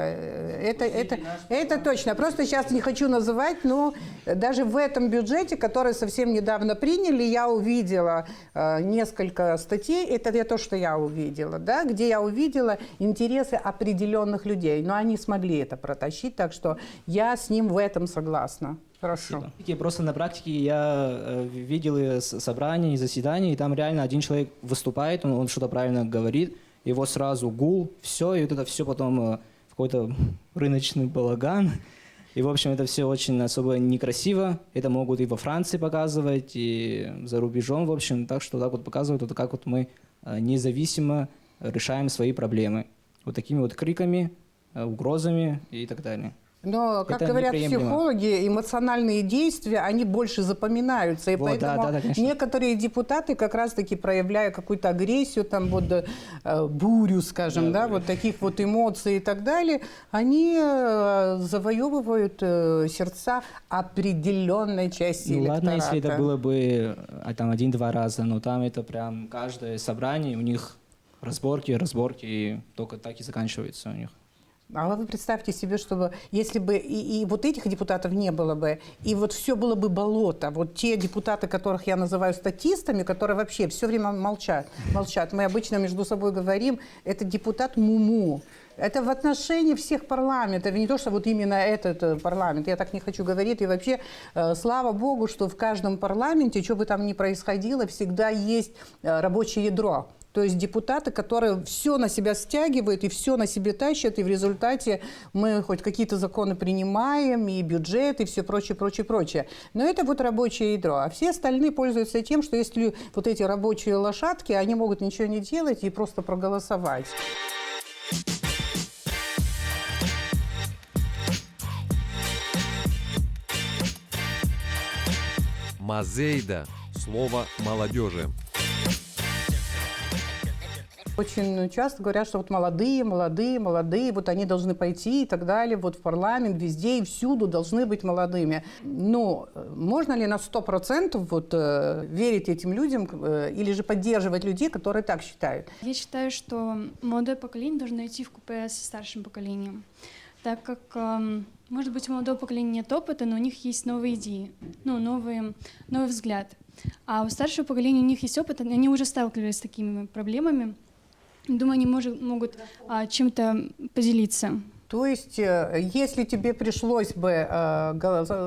это точно. Просто сейчас не хочу называть, но даже в этом бюджете, который совсем недавно приняли, я увидела несколько статей, это то, что я увидела, да, где я увидела интересы определенных людей, но они смогли это протащить, так что я с ним в этом согласна. Хорошо. Просто на практике я видел собрания и заседания, и там реально один человек выступает, он что-то правильно говорит, его сразу гул, все, и вот это все потом какой-то рыночный балаган. И, в общем, это все очень особо некрасиво. Это могут и во Франции показывать, и за рубежом, в общем. Так что так вот показывают, вот как вот мы независимо решаем свои проблемы. Вот такими вот криками, угрозами и так далее. Но, как это говорят неприемлемо. психологи, эмоциональные действия, они больше запоминаются. И Вот, поэтому да, конечно. некоторые депутаты, как раз-таки проявляя какую-то агрессию, там, вот, бурю, скажем, да, вот таких вот эмоций и так далее, они завоевывают сердца определенной части Ну электората. ладно, если это было бы там 1-2 раза, но там это прям каждое собрание, у них разборки, и только так и заканчивается у них. А вы представьте себе, чтобы если бы и вот этих депутатов не было бы, и вот все было бы болото, вот те депутаты, которых я называю статистами, которые вообще все время молчат. Мы обычно между собой говорим, это депутат Муму. Это в отношении всех парламентов, не то, что вот именно этот парламент, я так не хочу говорить. И вообще, слава богу, что в каждом парламенте, что бы там ни происходило, всегда есть рабочее ядро. То есть депутаты, которые все на себя стягивают и все на себе тащат, и в результате мы хоть какие-то законы принимаем, и бюджет, и все прочее. Но это вот рабочее ядро. А все остальные пользуются тем, что если вот эти рабочие лошадки, они могут ничего не делать и просто проголосовать. Мазейда – слово молодежи. Очень часто говорят, что вот молодые, вот они должны пойти и так далее, вот в парламент, везде и всюду должны быть молодыми. Но можно ли на 100% вот верить этим людям или же поддерживать людей, которые так считают? Я считаю, что молодое поколение должно идти в купе со старшим поколением, так как, может быть, у молодого поколения нет опыта, но у них есть новые идеи, новый взгляд. А у старшего поколения у них есть опыт, они уже сталкивались с такими проблемами. Думаю, они могут чем-то поделиться. То есть, если тебе пришлось бы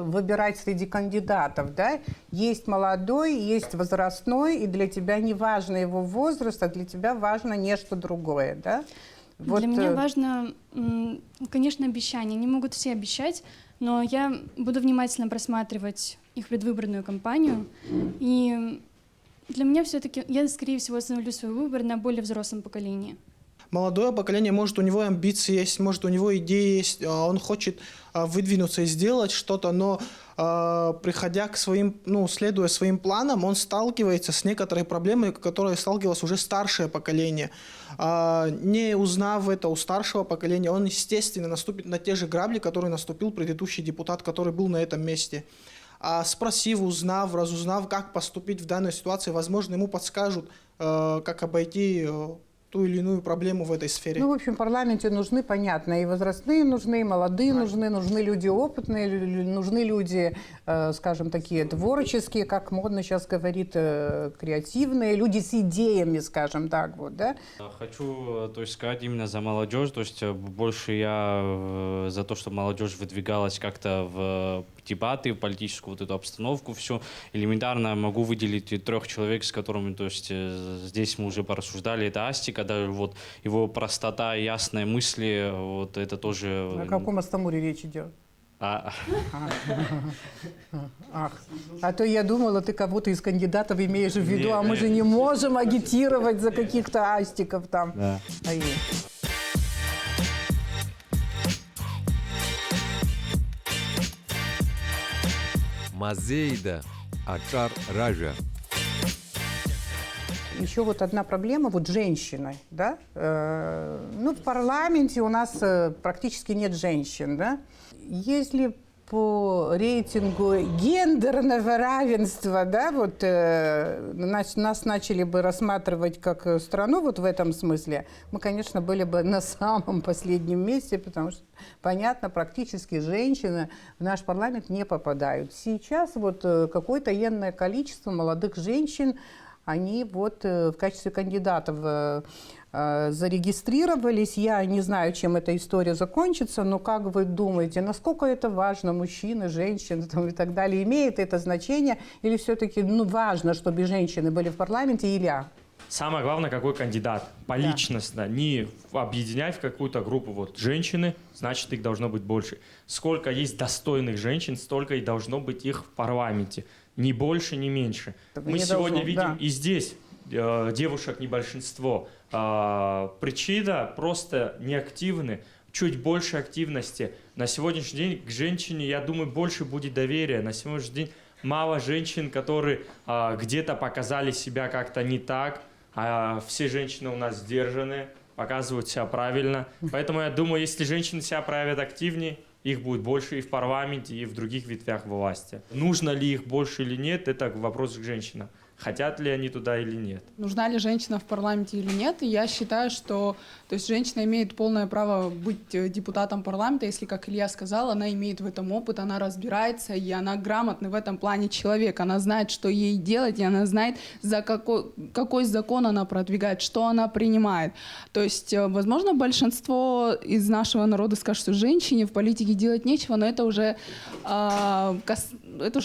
выбирать среди кандидатов, да, есть молодой, есть возрастной, и для тебя не важно его возраст, а для тебя важно нечто другое, да? Вот, для меня важно, конечно, обещания. Они могут все обещать, но я буду внимательно просматривать их предвыборную кампанию. И для меня все-таки, я, скорее всего, остановлю свой выбор на более взрослом поколении. Молодое поколение, может, у него амбиции есть, может, у него идеи есть, он хочет выдвинуться и сделать что-то, но приходя к своим, следуя своим планам, он сталкивается с некоторыми проблемами, которые сталкивалось уже старшее поколение. Не узнав это у старшего поколения, он, естественно, наступит на те же грабли, которые наступил предыдущий депутат, который был на этом месте. Спросив, узнав, разузнав, как поступить в данной ситуации, возможно, ему подскажут, как обойти ту или иную проблему в этой сфере. В общем, в парламенте нужны, понятно, и возрастные нужны, и молодые нужны люди опытные, нужны люди, скажем, такие творческие, как модно сейчас говорит, креативные, люди с идеями, скажем так, вот, да? Хочу, сказать именно за молодежь, больше я за то, чтобы молодежь выдвигалась как-то в дебаты, в политическую вот эту обстановку, все. Элементарно могу выделить 3 человек, с которыми, здесь мы уже порассуждали, это Астик, даже вот его простота, ясные мысли, вот это тоже... О каком Астамуре речь идет? А то я думала, ты кого-то из кандидатов имеешь в виду, а мы же не можем агитировать за каких-то астиков там. Да. Мазейда – Ачар Ража. Еще вот одна проблема, вот женщины, да? В парламенте у нас практически нет женщин, да? Если по рейтингу гендерного равенства, да, вот нас начали бы рассматривать как страну вот в этом смысле, мы, конечно, были бы на самом последнем месте, потому что, понятно, практически женщины в наш парламент не попадают. Сейчас вот какое-то энное количество молодых женщин, они вот в качестве кандидатов зарегистрировались. Я не знаю, чем эта история закончится, но как вы думаете, насколько это важно, мужчины, женщины там, и так далее, имеет это значение? Или все-таки важно, чтобы женщины были в парламенте, или Самое главное, какой кандидат. Поличностно. Не объединять в какую-то группу. Вот женщины, значит, их должно быть больше. Сколько есть достойных женщин, столько и должно быть их в парламенте. Ни больше, ни меньше. Мы сегодня видим и здесь девушек не большинство. Причина просто неактивны. Чуть больше активности. На сегодняшний день к женщине, я думаю, больше будет доверия. На сегодняшний день мало женщин, которые где-то показали себя как-то не так. Все женщины у нас сдержаны, показывают себя правильно. Поэтому я думаю, если женщины себя проявят активнее, их будет больше и в парламенте, и в других ветвях власти. Нужно ли их больше или нет, это вопрос к женщинам. Хотят ли они туда или нет. Нужна ли женщина в парламенте или нет? И я считаю, что женщина имеет полное право быть депутатом парламента, если, как Илья сказал, она имеет в этом опыт, она разбирается, и она грамотный в этом плане человек. Она знает, что ей делать, и она знает, за какой закон она продвигает, что она принимает. То есть, возможно, большинство из нашего народа скажет, что женщине в политике делать нечего, но это уже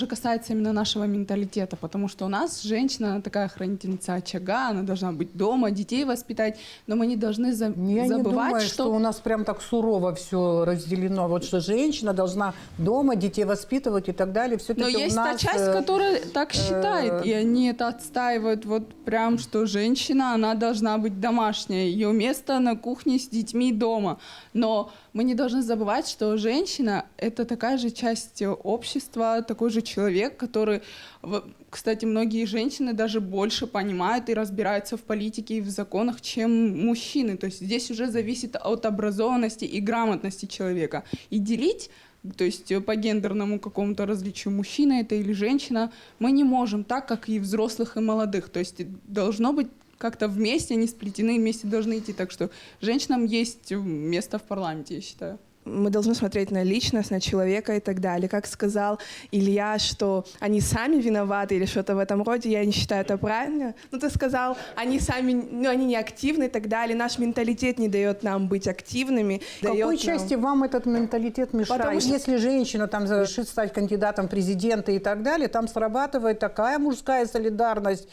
касается именно нашего менталитета, потому что у нас женщина, она такая хранительница очага, она должна быть дома, детей воспитать, но мы не должны забывать, я не думаю, что у нас прям так сурово все разделено, вот что женщина должна дома детей воспитывать и так далее. Но есть та часть, которая так считает, и они это отстаивают, вот прям, что женщина, она должна быть домашняя, ее место на кухне с детьми дома. Но мы не должны забывать, что женщина — это такая же часть общества, такой же человек, который, кстати, многие женщины даже больше понимают и разбираются в политике и в законах, чем мужчины. То есть здесь уже зависит от образованности и грамотности человека. И делить, то есть по гендерному какому-то различию, мужчина это или женщина, мы не можем так, как и взрослых и молодых. То есть должно быть как-то вместе, они сплетены, вместе должны идти. Так что женщинам есть место в парламенте, я считаю. Мы должны смотреть на личность, на человека и так далее. Как сказал Илья, что они сами виноваты или что-то в этом роде, я не считаю это правильно. Ну, ты сказал, они сами, они не активны и так далее. Наш менталитет не дает нам быть активными. В какой части вам этот менталитет мешает? Если женщина там решит стать кандидатом в президенты и так далее, там срабатывает такая мужская солидарность,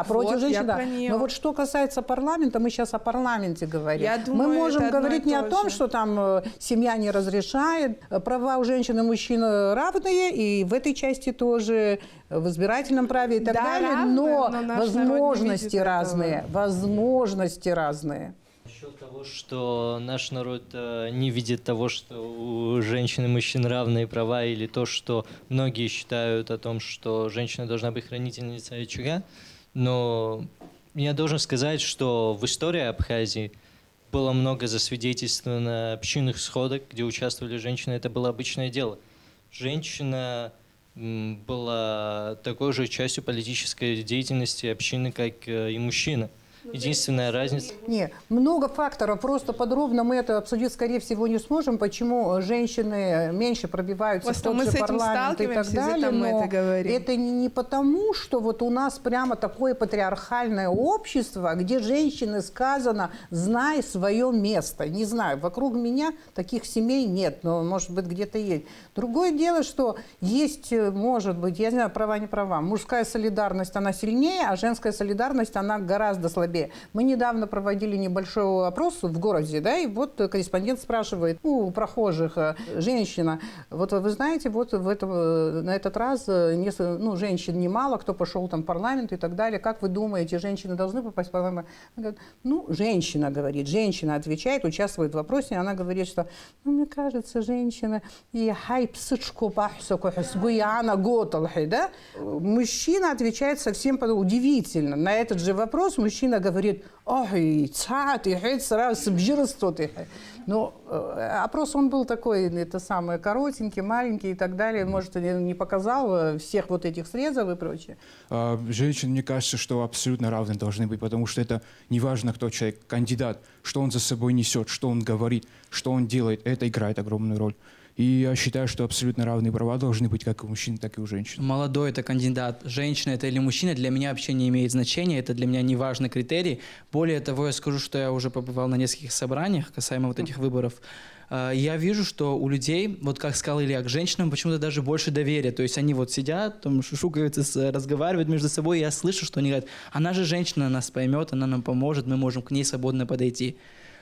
против женщин. Но вот что касается парламента, мы сейчас о парламенте говорим. Мы можем говорить не о том, что там семья не разрешает. Права у женщин и мужчин равные, и в этой части тоже, в избирательном праве и так далее, равные, но возможности разные. Возможности разные. Насчет того, что наш народ не видит того, что у женщин и мужчин равные права, или то, что многие считают о том, что женщина должна быть хранительницей очага, но я должен сказать, что в истории Абхазии было много засвидетельствовано общинных сходок, где участвовали женщины. Это было обычное дело. Женщина была такой же частью политической деятельности общины, как и мужчина. Единственная разница... Не, много факторов. Просто подробно мы это обсудить, скорее всего, не сможем, почему женщины меньше пробиваются в тот же парламент и так далее. Но это не потому, что вот у нас прямо такое патриархальное общество, где женщины сказано «знай свое место». Не знаю, вокруг меня таких семей нет, но, может быть, где-то есть. Другое дело, что есть, может быть, я не знаю, права, не права, мужская солидарность, она сильнее, а женская солидарность, она гораздо слабее. Мы недавно проводили небольшой опрос в городе, да, и вот корреспондент спрашивает у прохожих, женщина, вот вы знаете, вот на этот раз женщин немало, кто пошел там в парламент и так далее, как вы думаете, женщины должны попасть в парламент? Она говорит, женщина говорит, женщина отвечает, участвует в вопросе, и она говорит, что, мне кажется, женщина, да? Мужчина отвечает совсем удивительно. На этот же вопрос мужчина говорит, ой, ты сразу бжиростот. Ну, опрос он был такой, это самое, коротенький, маленький и так далее. Может, не показал всех вот этих срезов и прочее. Женщины, мне кажется, что абсолютно равны должны быть, потому что это не важно, кто человек, кандидат, что он за собой несет, что он говорит, что он делает. Это играет огромную роль. И я считаю, что абсолютно равные права должны быть как у мужчин, так и у женщин. Молодой это кандидат, женщина это или мужчина, для меня вообще не имеет значения, это для меня не важный критерий. Более того, я скажу, что я уже побывал на нескольких собраниях касаемо вот этих выборов. Я вижу, что у людей, вот как сказал Илья, к женщинам почему-то даже больше доверия. То есть они вот сидят, там шушукаются, разговаривают между собой, и я слышу, что они говорят, она же женщина, нас поймет, она нам поможет, мы можем к ней свободно подойти.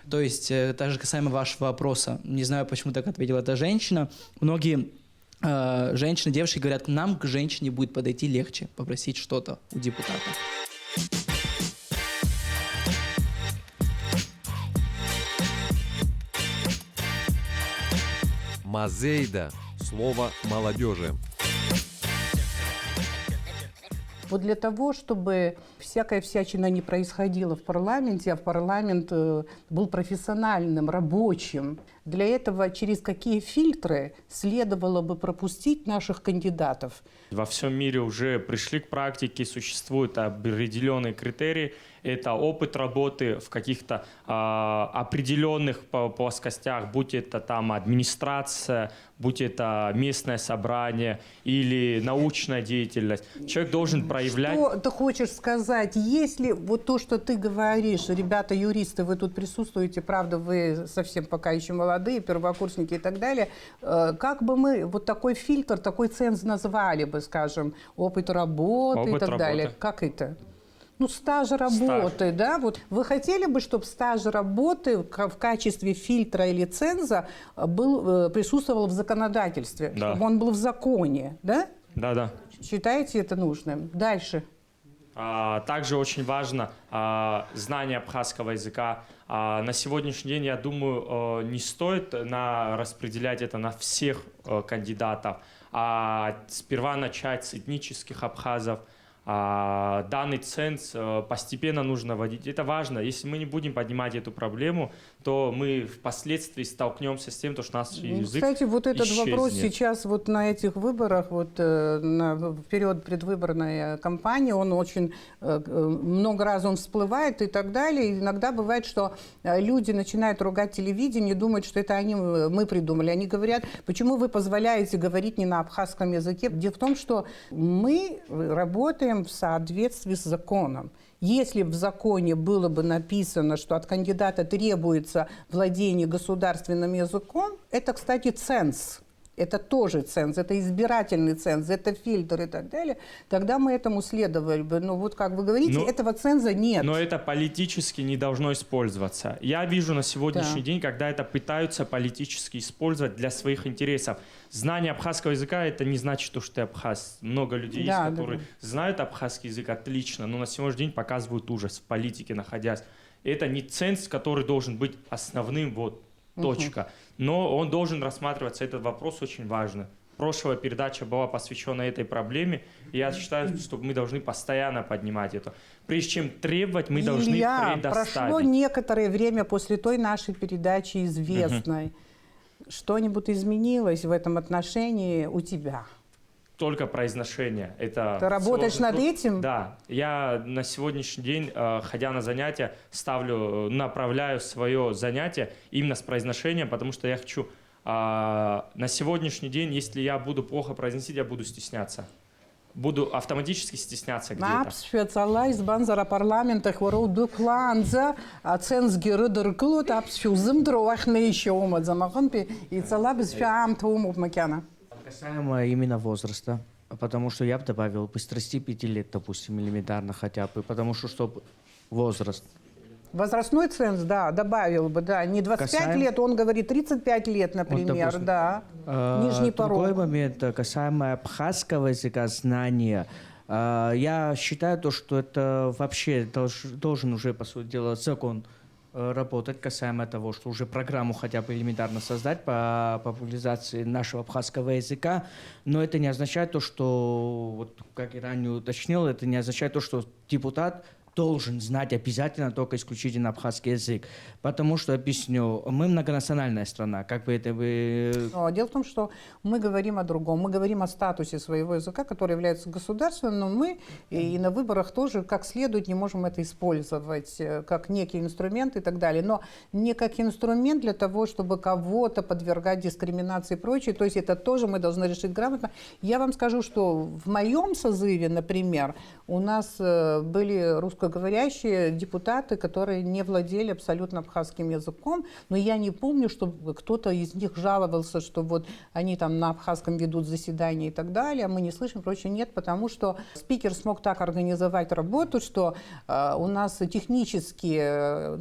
То есть, также касаемо вашего вопроса, не знаю, почему так ответила эта женщина, многие женщины, девушки говорят, нам к женщине будет подойти легче, попросить что-то у депутата. Мазейда – слово молодежи. Вот для того, чтобы всякая всячина не происходила в парламенте, а в парламент был профессиональным, рабочим, для этого через какие фильтры следовало бы пропустить наших кандидатов? Во всем мире уже пришли к практике, существуют определенные критерии. Это опыт работы в каких-то определенных плоскостях, будь это там администрация, будь это местное собрание или научная деятельность. Человек должен проявлять... Что ты хочешь сказать? Если вот то, что ты говоришь, ребята юристы, вы тут присутствуете, правда, вы совсем пока еще молодые, первокурсники и так далее, как бы мы вот такой фильтр, такой ценз назвали бы, скажем, опыт работы и так далее? Как это? Ну, стаж работы, да? Вот вы хотели бы, чтобы стаж работы в качестве фильтра или ценза присутствовал в законодательстве, да, чтобы он был в законе, да? Да. Считаете это нужным? Дальше. Также очень важно знание абхазского языка. На сегодняшний день, я думаю, не стоит распределять это на всех кандидатов, а сперва начать с этнических абхазов. Данный ценз постепенно нужно вводить. Это важно. Если мы не будем поднимать эту проблему, то мы впоследствии столкнемся с тем, что наш язык Кстати, вот этот исчезнет. вопрос сейчас вот на этих выборах, вот в период предвыборной кампании, он очень много раз он всплывает и так далее. И иногда бывает, что люди начинают ругать телевидение, думают, что это мы придумали. Они говорят, почему вы позволяете говорить не на абхазском языке? Дело в том, что мы работаем в соответствии с законом. Если в законе было бы написано, что от кандидата требуется владение государственным языком, это, кстати, ценз. Это тоже ценз, это избирательный ценз, это фильтр и так далее, тогда мы этому следовали бы. Но вот как вы говорите, этого ценза нет. Но это политически не должно использоваться. Я вижу на сегодняшний день, когда это пытаются политически использовать для своих интересов. Знание абхазского языка — это не значит, что ты абхаз. Много людей есть, которые знают абхазский язык отлично, но на сегодняшний день показывают ужас в политике, находясь. Это не ценз, который должен быть основным, точка. Но он должен рассматриваться, этот вопрос очень важный. Прошлая передача была посвящена этой проблеме, и я считаю, что мы должны постоянно поднимать это. Прежде чем требовать, мы должны предоставить. Прошло некоторое время после той нашей передачи известной. Что-нибудь изменилось в этом отношении у тебя? Только произношение. Это ты работаешь над этим? Да. Я на сегодняшний день, ходя на занятия, направляю свое занятие именно с произношением, потому что я хочу... на сегодняшний день, если я буду плохо произносить, я буду стесняться. Буду автоматически стесняться где-то. Апсфецалла из банзара парламента хворол дукланза, цензгеры дыркулут, апсфюзым дровахны еще умадзамаханпи, и цала без фиамта умупмакяна. Касаемо именно возраста, потому что я бы добавил бы с 35 лет, допустим, элементарно хотя бы, потому что возраст. Возрастной ценз, да, добавил бы, да. Не 25 лет, он говорит 35 лет, например, вот, да. Нижний порог. Другой момент, касаемо абхазского языка, знания. Я считаю, что это вообще должен уже, по сути дела, закон работать касаемо того, что уже программу хотя бы элементарно создать по популяризации нашего абхазского языка, но это не означает то, что, вот, как я ранее уточнил, это не означает то, что депутат должен знать обязательно только исключительно абхазский язык. Потому что, объясню, мы многонациональная страна. Как бы это вы... Но дело в том, что мы говорим о другом. Мы говорим о статусе своего языка, который является государственным, но мы и на выборах тоже как следует не можем это использовать как некий инструмент и так далее. Но не как инструмент для того, чтобы кого-то подвергать дискриминации и прочее. То есть это тоже мы должны решить грамотно. Я вам скажу, что в моем созыве, например, у нас были русскоговорящие депутаты, которые не владели абсолютно абхазским языком, но я не помню, чтобы кто-то из них жаловался, что вот они там на абхазском ведут заседания и так далее, а мы не слышим, прочее нет, потому что спикер смог так организовать работу, что у нас технически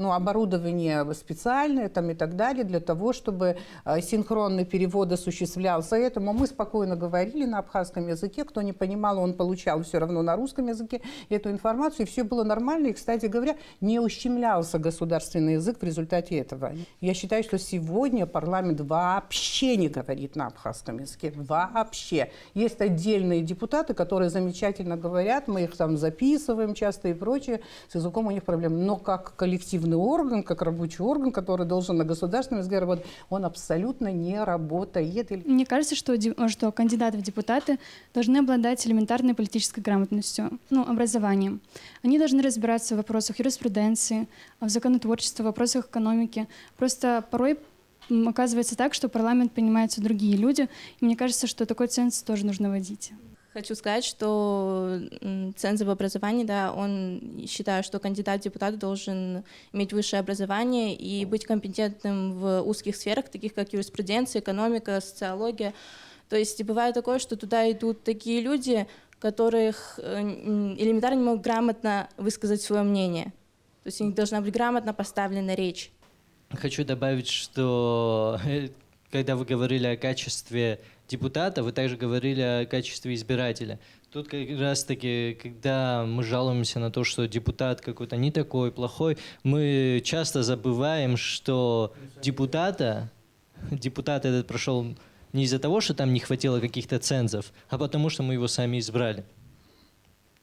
оборудование специальное там и так далее для того, чтобы синхронный перевод осуществлялся. Этому мы спокойно говорили на абхазском языке, кто не понимал, он получал все равно на русском языке эту информацию, и все было нормально, и, кстати говоря, не ущемлялся государственный язык в результате этого. Я считаю, что сегодня парламент вообще не говорит на абхазском языке, вообще. Есть отдельные депутаты, которые замечательно говорят, мы их там записываем часто и прочее, с языком у них проблем. Но как коллективный орган, как рабочий орган, который должен на государственном языке работать, он абсолютно не работает. Мне кажется, что кандидаты в депутаты должны обладать элементарной политической грамотностью, образованием. Они должны разбираться в вопросах юриспруденции, в законотворчестве, в вопросах экономики. Просто порой оказывается так, что парламент понимаются другие люди, и мне кажется, что такой ценз тоже нужно вводить. Хочу сказать, что ценз в образовании, он считает, что кандидат в депутаты должен иметь высшее образование и быть компетентным в узких сферах, таких как юриспруденция, экономика, социология. То есть бывает такое, что туда идут такие люди, которых элементарно не могут грамотно высказать свое мнение. То есть у них должна быть грамотно поставлена речь. Хочу добавить, что когда вы говорили о качестве депутата, вы также говорили о качестве избирателя. Тут как раз-таки, когда мы жалуемся на то, что депутат какой-то не такой, плохой, мы часто забываем, что депутат этот прошел не из-за того, что там не хватило каких-то цензов, а потому что мы его сами избрали.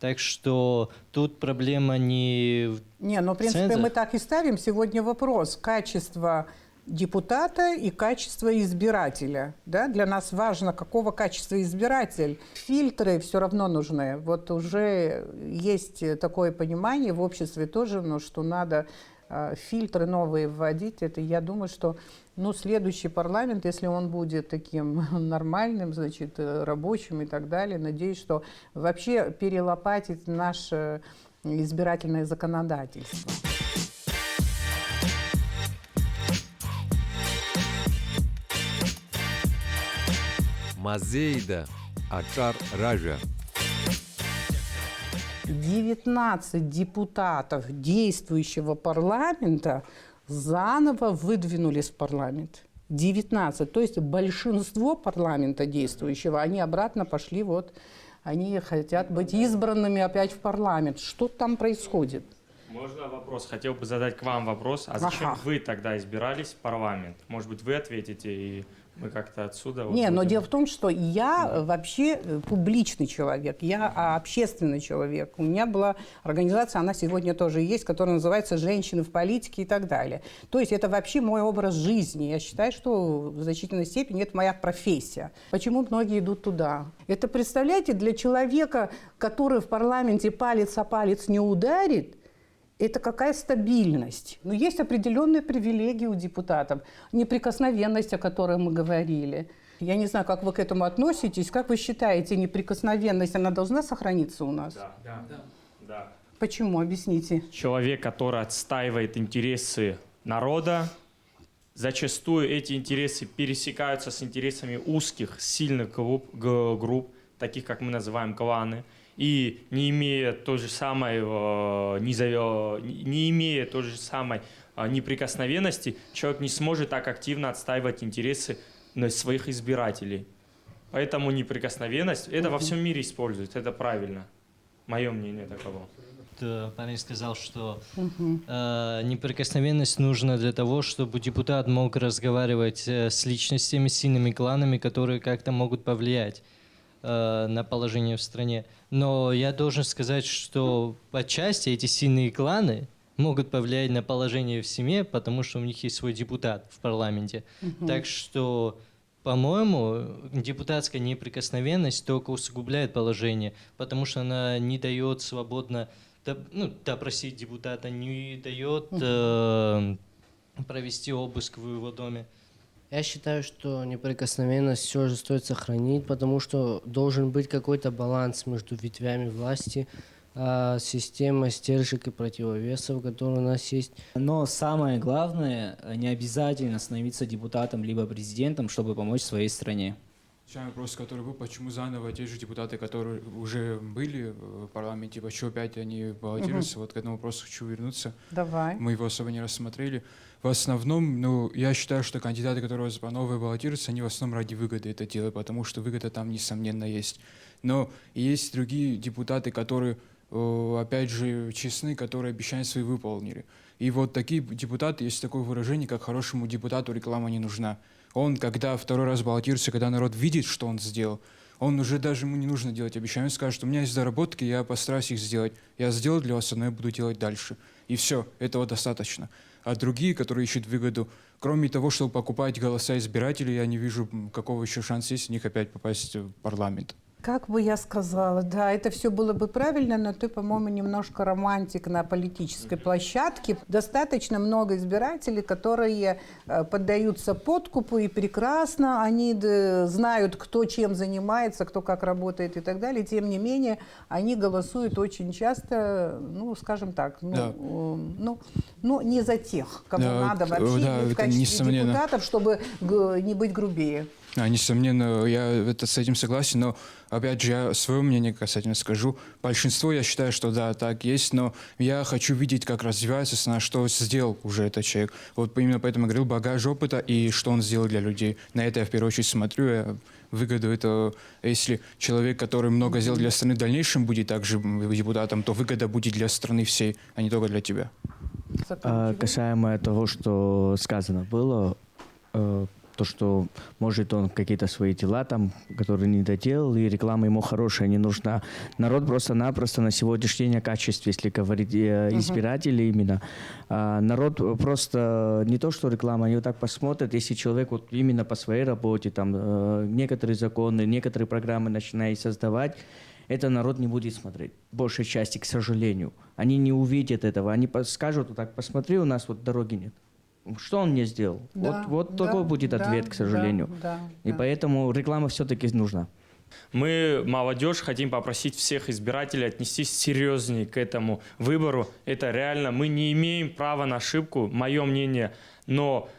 Так что тут проблема не в в принципе, цензах. мы так и ставим сегодня вопрос. Качество депутата и качество избирателя. Да? Для нас важно, какого качества избиратель. Фильтры все равно нужны. Вот уже есть такое понимание в обществе тоже, что надо фильтры новые вводить. Это, я думаю, что следующий парламент, если он будет таким нормальным, рабочим и так далее, надеюсь, что вообще перелопатит наше избирательное законодательство. Мазейда Ачар Ража. 19 депутатов действующего парламента заново выдвинулись в парламент. 19. То есть большинство парламента действующего, они обратно пошли, они хотят быть избранными опять в парламент. Что там происходит? Можно вопрос? Хотел бы задать к вам вопрос. А зачем вы тогда избирались в парламент? Может быть, вы ответите, и мы как-то отсюда... Но дело в том, что я вообще публичный человек, я общественный человек. У меня была организация, она сегодня тоже есть, которая называется «Женщины в политике» и так далее. То есть это вообще мой образ жизни. Я считаю, что в значительной степени это моя профессия. Почему многие идут туда? Это, представляете, для человека, который в парламенте палец о палец не ударит, это какая стабильность? Есть определенные привилегии у депутатов. Неприкосновенность, о которой мы говорили. Я не знаю, как вы к этому относитесь. Как вы считаете, неприкосновенность, она должна сохраниться у нас? Да. Почему? Объясните. Человек, который отстаивает интересы народа, зачастую эти интересы пересекаются с интересами узких, сильных групп, таких, как мы называем кланы. И не имея той же самой неприкосновенности, человек не сможет так активно отстаивать интересы своих избирателей. Поэтому неприкосновенность, это во всем мире используется, это правильно. Мое мнение таково. Парень сказал, что неприкосновенность нужна для того, чтобы депутат мог разговаривать с личностями, сильными кланами, которые как-то могут повлиять. на положение в стране. Но я должен сказать, что отчасти эти сильные кланы могут повлиять на положение в семье, потому что у них есть свой депутат в парламенте. Так что, по-моему, депутатская неприкосновенность только усугубляет положение, потому что она не дает свободно допросить депутата, не дает провести обыск в его доме. Я считаю, что неприкосновенность все же стоит сохранить, потому что должен быть какой-то баланс между ветвями власти, система стержек и противовесов, которые у нас есть. Но самое главное, не обязательно становиться депутатом либо президентом, чтобы помочь своей стране. Сейчас вопрос, который был, почему заново те же депутаты, которые уже были в парламенте, почему опять они баллотируются? Вот к этому вопросу хочу вернуться. Давай. Мы его особо не рассмотрели. В основном, я считаю, что кандидаты, которые по новой баллотируются, они в основном ради выгоды это делают, потому что выгода там, несомненно, есть. Но есть другие депутаты, которые, опять же, честны, которые обещания свои выполнили. И вот такие депутаты, есть такое выражение, как хорошему депутату реклама не нужна. Он, когда второй раз баллотируется, когда народ видит, что он сделал, он уже даже ему не нужно делать обещания. Он скажет, что у меня есть заработки, я постараюсь их сделать. Я сделал для вас, но я буду делать дальше. И все, этого достаточно. А другие, которые ищут выгоду, кроме того, чтобы покупать голоса избирателей, я не вижу, какого еще шанса есть у них опять попасть в парламент. Как бы я сказала, да, это все было бы правильно, но ты, по-моему, немножко романтик на политической площадке. Достаточно много избирателей, которые поддаются подкупу, и прекрасно, они знают, кто чем занимается, кто как работает и так далее. Тем не менее, они голосуют очень часто, скажем так, не за тех, кому надо вообще в качестве депутатов, чтобы не быть грубее. Несомненно, я с этим согласен, но, опять же, я свое мнение касательно скажу. Большинство, я считаю, что да, так есть, но я хочу видеть, как развивается страна, что сделал уже этот человек. Вот именно поэтому я говорил, багаж опыта и что он сделал для людей. На это я в первую очередь смотрю, я выгоду этого, если человек, который много сделал для страны, в дальнейшем будет также депутатом, то выгода будет для страны всей, а не только для тебя. Касаемо того, что сказано было, то, что, может, он какие-то свои дела там, которые не доделал, и реклама ему хорошая, не нужна. Народ просто-напросто на сегодняшний день о качестве, если говорить избиратели именно. Народ просто не то, что реклама, они вот так посмотрят, если человек вот именно по своей работе, там, некоторые законы, некоторые программы начинает создавать, это народ не будет смотреть, большей части, к сожалению. Они не увидят этого, они скажут, вот так, посмотри, у нас вот дороги нет. Что он мне сделал? Да, вот такой будет ответ, к сожалению. И поэтому реклама все-таки нужна. Мы, молодежь, хотим попросить всех избирателей отнестись серьезнее к этому выбору. Это реально, мы не имеем права на ошибку, мое мнение, но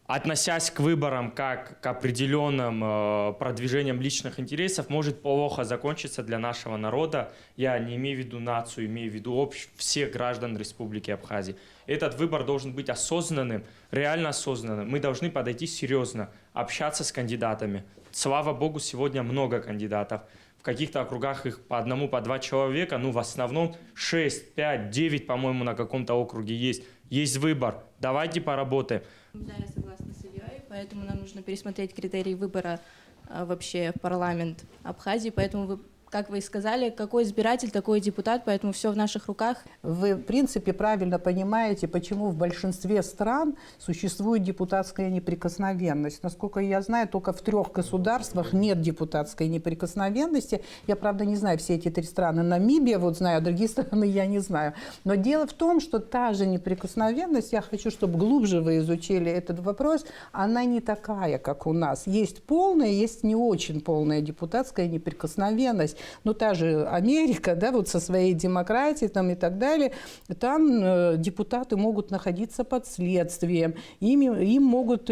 относясь к выборам как к определенным продвижениям личных интересов, может плохо закончиться для нашего народа. Я не имею в виду нацию, имею в виду всех граждан Республики Абхазия. Этот выбор должен быть осознанным, реально осознанным. Мы должны подойти серьезно, общаться с кандидатами. Слава Богу, сегодня много кандидатов. В каких-то округах их по одному, по два человека, в основном 6, 5, 9, по-моему, на каком-то округе есть. Есть выбор. Давайте поработаем. Да, я согласна с Ильей, поэтому нам нужно пересмотреть критерии выбора вообще в парламент Абхазии, поэтому как вы и сказали, какой избиратель, такой депутат, поэтому все в наших руках. Вы, в принципе, правильно понимаете, почему в большинстве стран существует депутатская неприкосновенность. Насколько я знаю, только в 3 государствах нет депутатской неприкосновенности. Я, правда, не знаю все эти 3 страны. Намибия, вот знаю, а другие страны я не знаю. Но дело в том, что та же неприкосновенность, я хочу, чтобы глубже вы изучили этот вопрос, она не такая, как у нас. Есть полная, есть не очень полная депутатская неприкосновенность. Ну, та же Америка, да, вот со своей демократией там и так далее, там депутаты могут находиться под следствием, им могут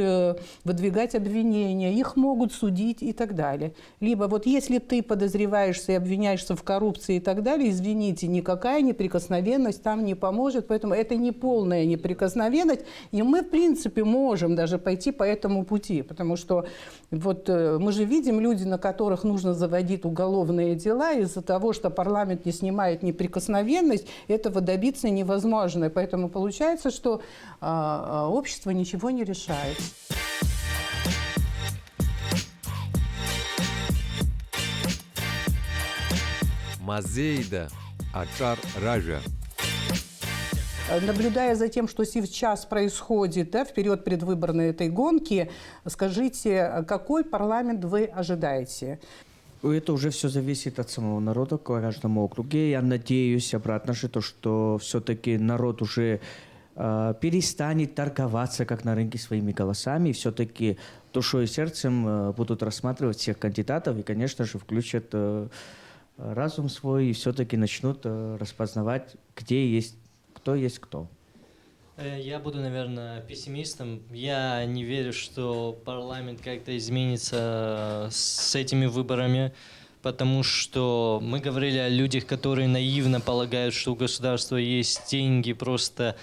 выдвигать обвинения, их могут судить и так далее. Либо вот если ты подозреваешься и обвиняешься в коррупции и так далее, извините, никакая неприкосновенность там не поможет, поэтому это не полная неприкосновенность, и мы, в принципе, можем даже пойти по этому пути, потому что вот мы же видим люди, на которых нужно заводить уголовные дела, из-за того, что парламент не снимает неприкосновенность, этого добиться невозможно. И поэтому получается, что общество ничего не решает. Мазейда. Ачар Ража. Наблюдая за тем, что сейчас происходит, да, в период предвыборной этой гонки, скажите, какой парламент вы ожидаете? Это уже все зависит от самого народа в каждом округе. Я надеюсь обратно же, то, что все-таки народ уже перестанет торговаться, как на рынке, своими голосами. И все-таки душой и сердцем будут рассматривать всех кандидатов и, конечно же, включат разум свой и все-таки начнут распознавать, где есть кто есть кто. Я буду, наверное, пессимистом. Я не верю, что парламент как-то изменится с этими выборами, потому что мы говорили о людях, которые наивно полагают, что у государства есть деньги, просто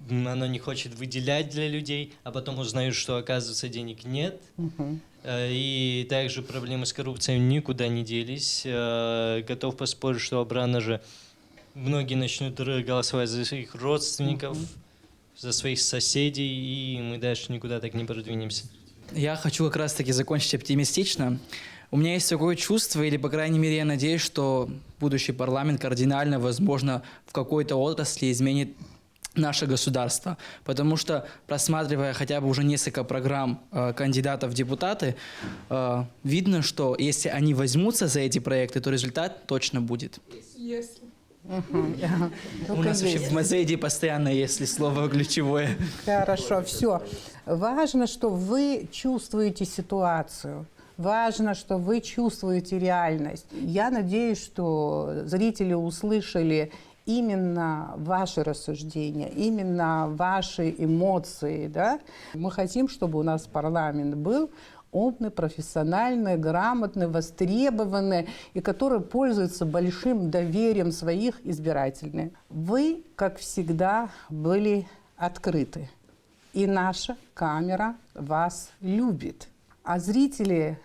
оно не хочет выделять для людей, а потом узнают, что, оказывается, денег нет. И также проблемы с коррупцией никуда не делись. Готов поспорить, что обратно же многие начнут голосовать за своих родственников, за своих соседей, и мы дальше никуда так не продвинемся. Я хочу как раз-таки закончить оптимистично. У меня есть такое чувство, или, по крайней мере, я надеюсь, что будущий парламент кардинально, возможно, в какой-то отрасли изменит наше государство. Потому что, просматривая хотя бы уже несколько программ кандидатов в депутаты, видно, что если они возьмутся за эти проекты, то результат точно будет. Если. У нас вообще в Мазейде постоянно есть слово ключевое. Хорошо, все. Важно, что вы чувствуете ситуацию. Важно, что вы чувствуете реальность. Я надеюсь, что зрители услышали именно ваши рассуждения, именно ваши эмоции. Да? Мы хотим, чтобы у нас парламент был умный, профессиональный, грамотный, востребованный и который пользуется большим доверием своих избирателей. Вы, как всегда, были открыты. И наша камера вас любит. А зрители,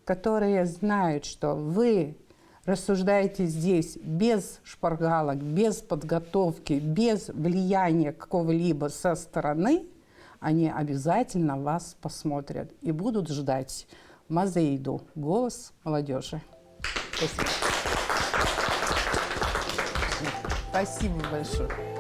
которые знают, что вы рассуждаете здесь без шпаргалок, без подготовки, без влияния какого-либо со стороны, они обязательно вас посмотрят и будут ждать Мазейду. Голос молодежи. Спасибо. Спасибо большое.